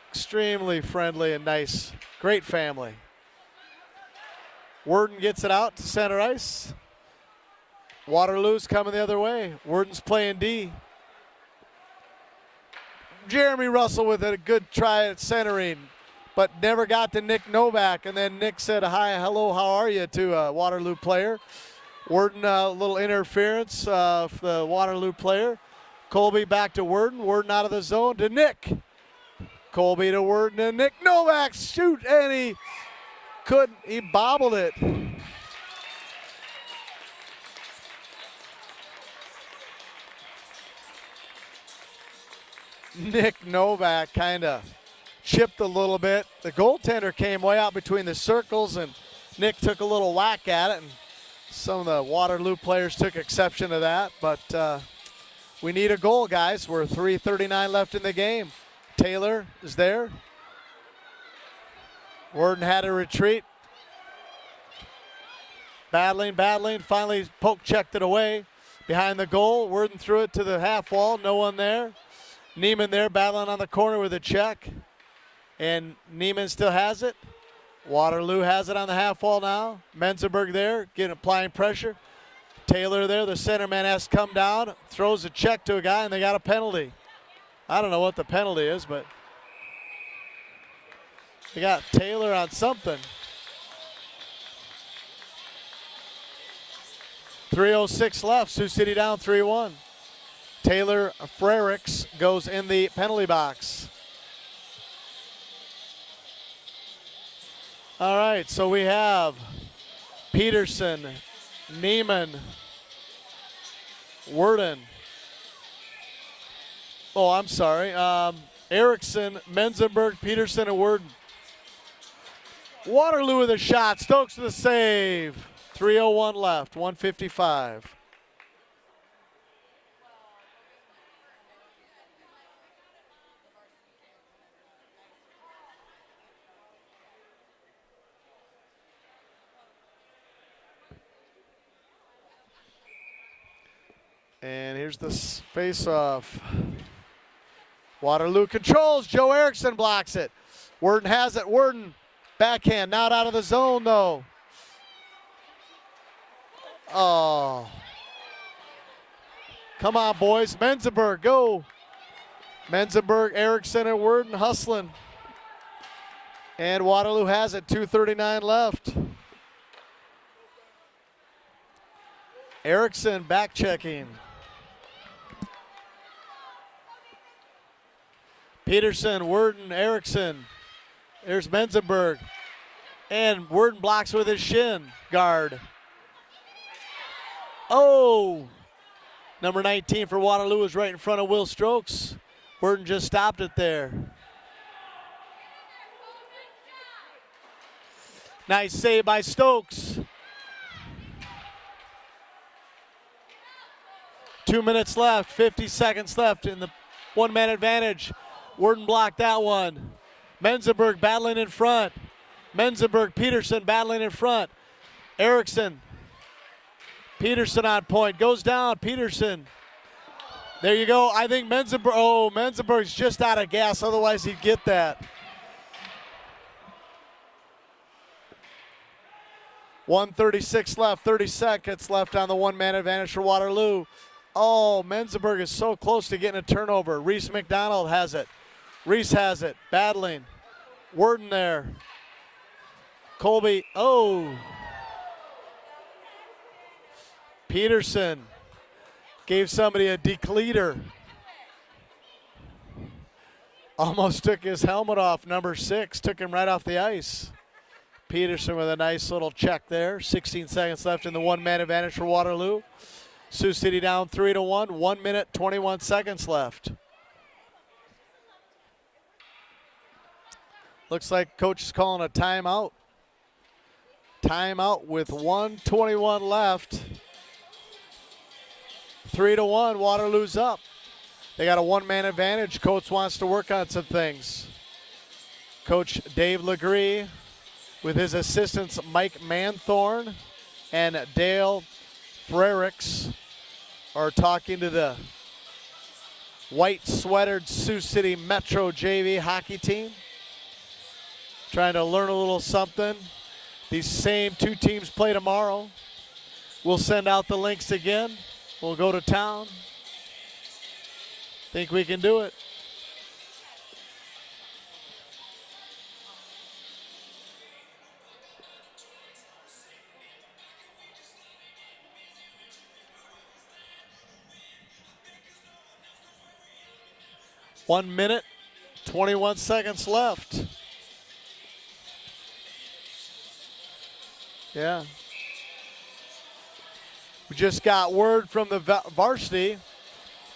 Extremely friendly and nice. Great family. Worden gets it out to center ice. Waterloo's coming the other way. Worden's playing D. Jeremy Russell with a good try at centering, but never got to Nick Novak. And then Nick said, hi, hello, how are you, to a Waterloo player. Worden, a little interference for the Waterloo player. Colby back to Worden. Worden out of the zone to Nick. Colby to Worden and Nick Novak shoot, and he couldn't. He bobbled it. Nick Novak kind of chipped a little bit. The goaltender came way out between the circles, and Nick took a little whack at it, and some of the Waterloo players took exception to that. But we need a goal, guys. We're 3:39 left in the game. Taylor is there. Worden had to retreat. Battling, finally poke checked it away. Behind the goal, Worden threw it to the half wall, no one there. Neiman there battling on the corner with a check. And Neiman still has it. Waterloo has it on the half wall now. Menzenberg there, applying pressure. Taylor there, the centerman has to come down, throws a check to a guy, and they got a penalty. I don't know what the penalty is, but they got Taylor on something. 3:06 left, Sioux City down 3-1. Taylor Frericks goes in the penalty box. All right, so we have Peterson, Neiman, Worden. Oh, I'm sorry. Erickson, Menzenberg, Peterson, and Worden. Waterloo with a shot. Stokes with a save. 3:01 left, 1:55. And here's the face-off. Waterloo controls. Joe Erickson blocks it. Worden has it. Worden backhand, not out of the zone though. Oh. Come on, boys. Menzenberg, go. Menzenberg, Erickson, and Worden hustling. And Waterloo has it. 2:39 left. Erickson back checking. Peterson, Worden, Erickson. There's Menzenberg. And Worden blocks with his shin guard. Oh! Number 19 for Waterloo is right in front of Will Stokes. Worden just stopped it there. Nice save by Stokes. 2 minutes left, 50 seconds left in the one-man advantage. Worden blocked that one. Menzenberg battling in front. Menzenberg, Peterson battling in front. Erickson. Peterson on point. Goes down. Peterson. There you go. I think Menzenberg. Oh, Menzenberg's just out of gas. Otherwise, he'd get that. 1:36 left. 30 seconds left on the one-man advantage for Waterloo. Oh, Menzenberg is so close to getting a turnover. Reese McDonald has it. Reese has it. Battling. Worden there. Colby. Oh. Peterson gave somebody a decleater. Almost took his helmet off. Number 6 took him right off the ice. Peterson with a nice little check there. 16 seconds left in the one-man advantage for Waterloo. Sioux City down 3-1. 1 minute, 21 seconds left. Looks like coach is calling a timeout. Timeout with 1:21 left. 3-1, Waterloo's up. They got a one-man advantage. Coach wants to work on some things. Coach Dave Legree with his assistants Mike Manthorn and Dale Frericks are talking to the white-sweatered Sioux City Metro JV hockey team. Trying to learn a little something. These same two teams play tomorrow. We'll send out the links again. We'll go to town. Think we can do it. One minute, 21 seconds left. Yeah. We just got word from the varsity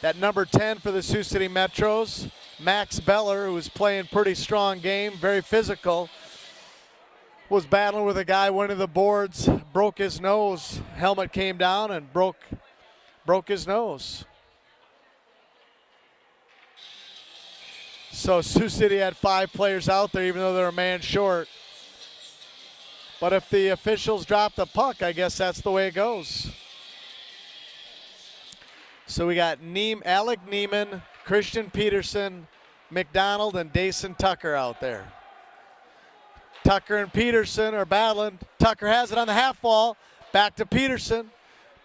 that number 10 for the Sioux City Metros, Max Beller, who was playing pretty strong game, very physical, was battling with a guy winning the boards, broke his nose. Helmet came down and broke his nose. So Sioux City had 5 players out there, even though they're a man short. But if the officials drop the puck, I guess that's the way it goes. So we got Alec Neiman, Christian Peterson, McDonald, and Dason Tucker out there. Tucker and Peterson are battling. Tucker has it on the half wall. Back to Peterson.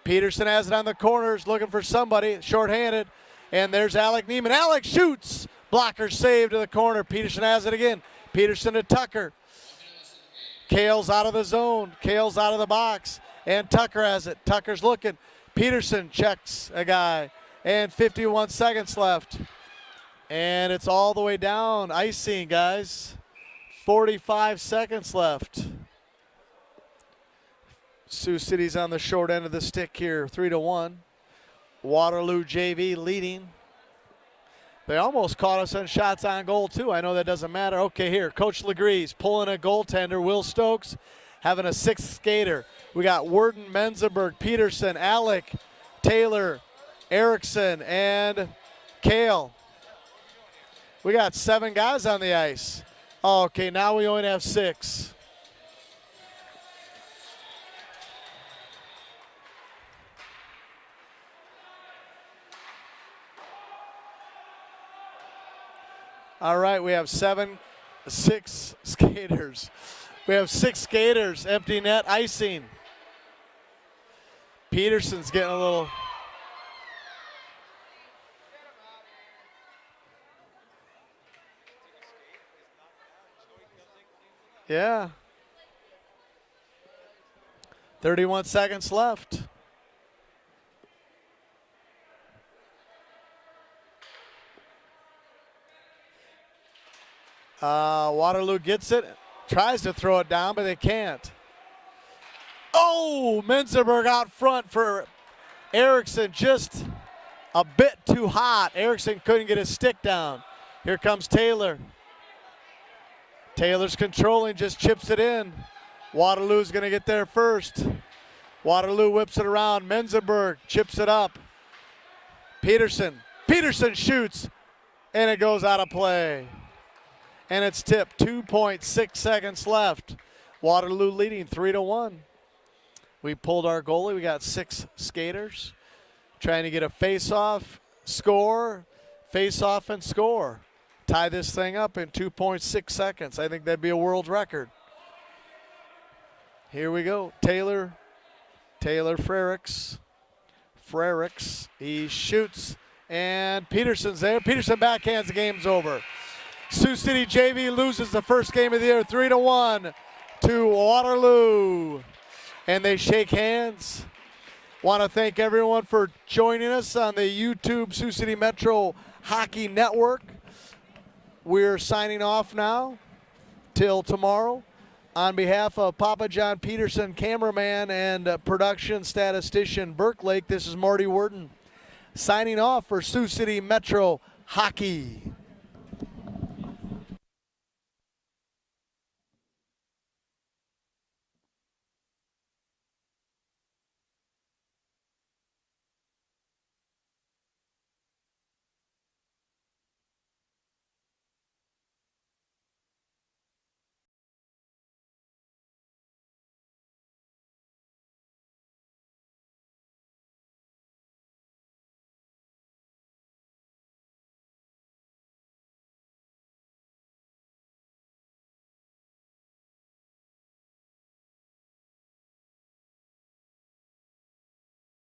Peterson has it on the corners, looking for somebody, shorthanded. And there's Alec Neiman. Alec shoots. Blocker saved to the corner. Peterson has it again. Peterson to Tucker. Kale's out of the zone. Kale's out of the box. And Tucker has it. Tucker's looking. Peterson checks a guy. And 51 seconds left. And it's all the way down. Icing, guys. 45 seconds left. Sioux City's on the short end of the stick here, 3-1. Waterloo JV leading. They almost caught us on shots on goal, too. I know that doesn't matter. Okay, here, Coach Legree's pulling a goaltender. Will Stokes having a 6th skater. We got Worden, Menzenberg, Peterson, Alec, Taylor, Erickson, and Kale. We got 7 guys on the ice. Oh, okay, now we only have 6. All right, we have 6 skaters. We have 6 skaters, empty net, icing. Peterson's getting a little. Yeah. 31 seconds left. Waterloo gets it, tries to throw it down, but they can't. Oh, Menzenberg out front for Erickson, just a bit too hot. Erickson couldn't get his stick down. Here comes Taylor. Taylor's controlling, just chips it in. Waterloo's going to get there first. Waterloo whips it around. Menzenberg chips it up. Peterson shoots, and it goes out of play. And it's tipped. 2.6 seconds left. Waterloo leading 3-1. We pulled our goalie. We got 6 skaters trying to get a face-off, score, face-off, and score. Tie this thing up in 2.6 seconds. I think that'd be a world record. Here we go. Taylor Frericks. He shoots, and Peterson's there. Peterson backhands, the game's over. Sioux City JV loses the first game of the year 3-1 to Waterloo. And they shake hands. Want to thank everyone for joining us on the YouTube Sioux City Metro Hockey Network. We're signing off now till tomorrow. On behalf of Papa John Peterson, cameraman and production statistician Burke Lake, this is Marty Worden signing off for Sioux City Metro Hockey.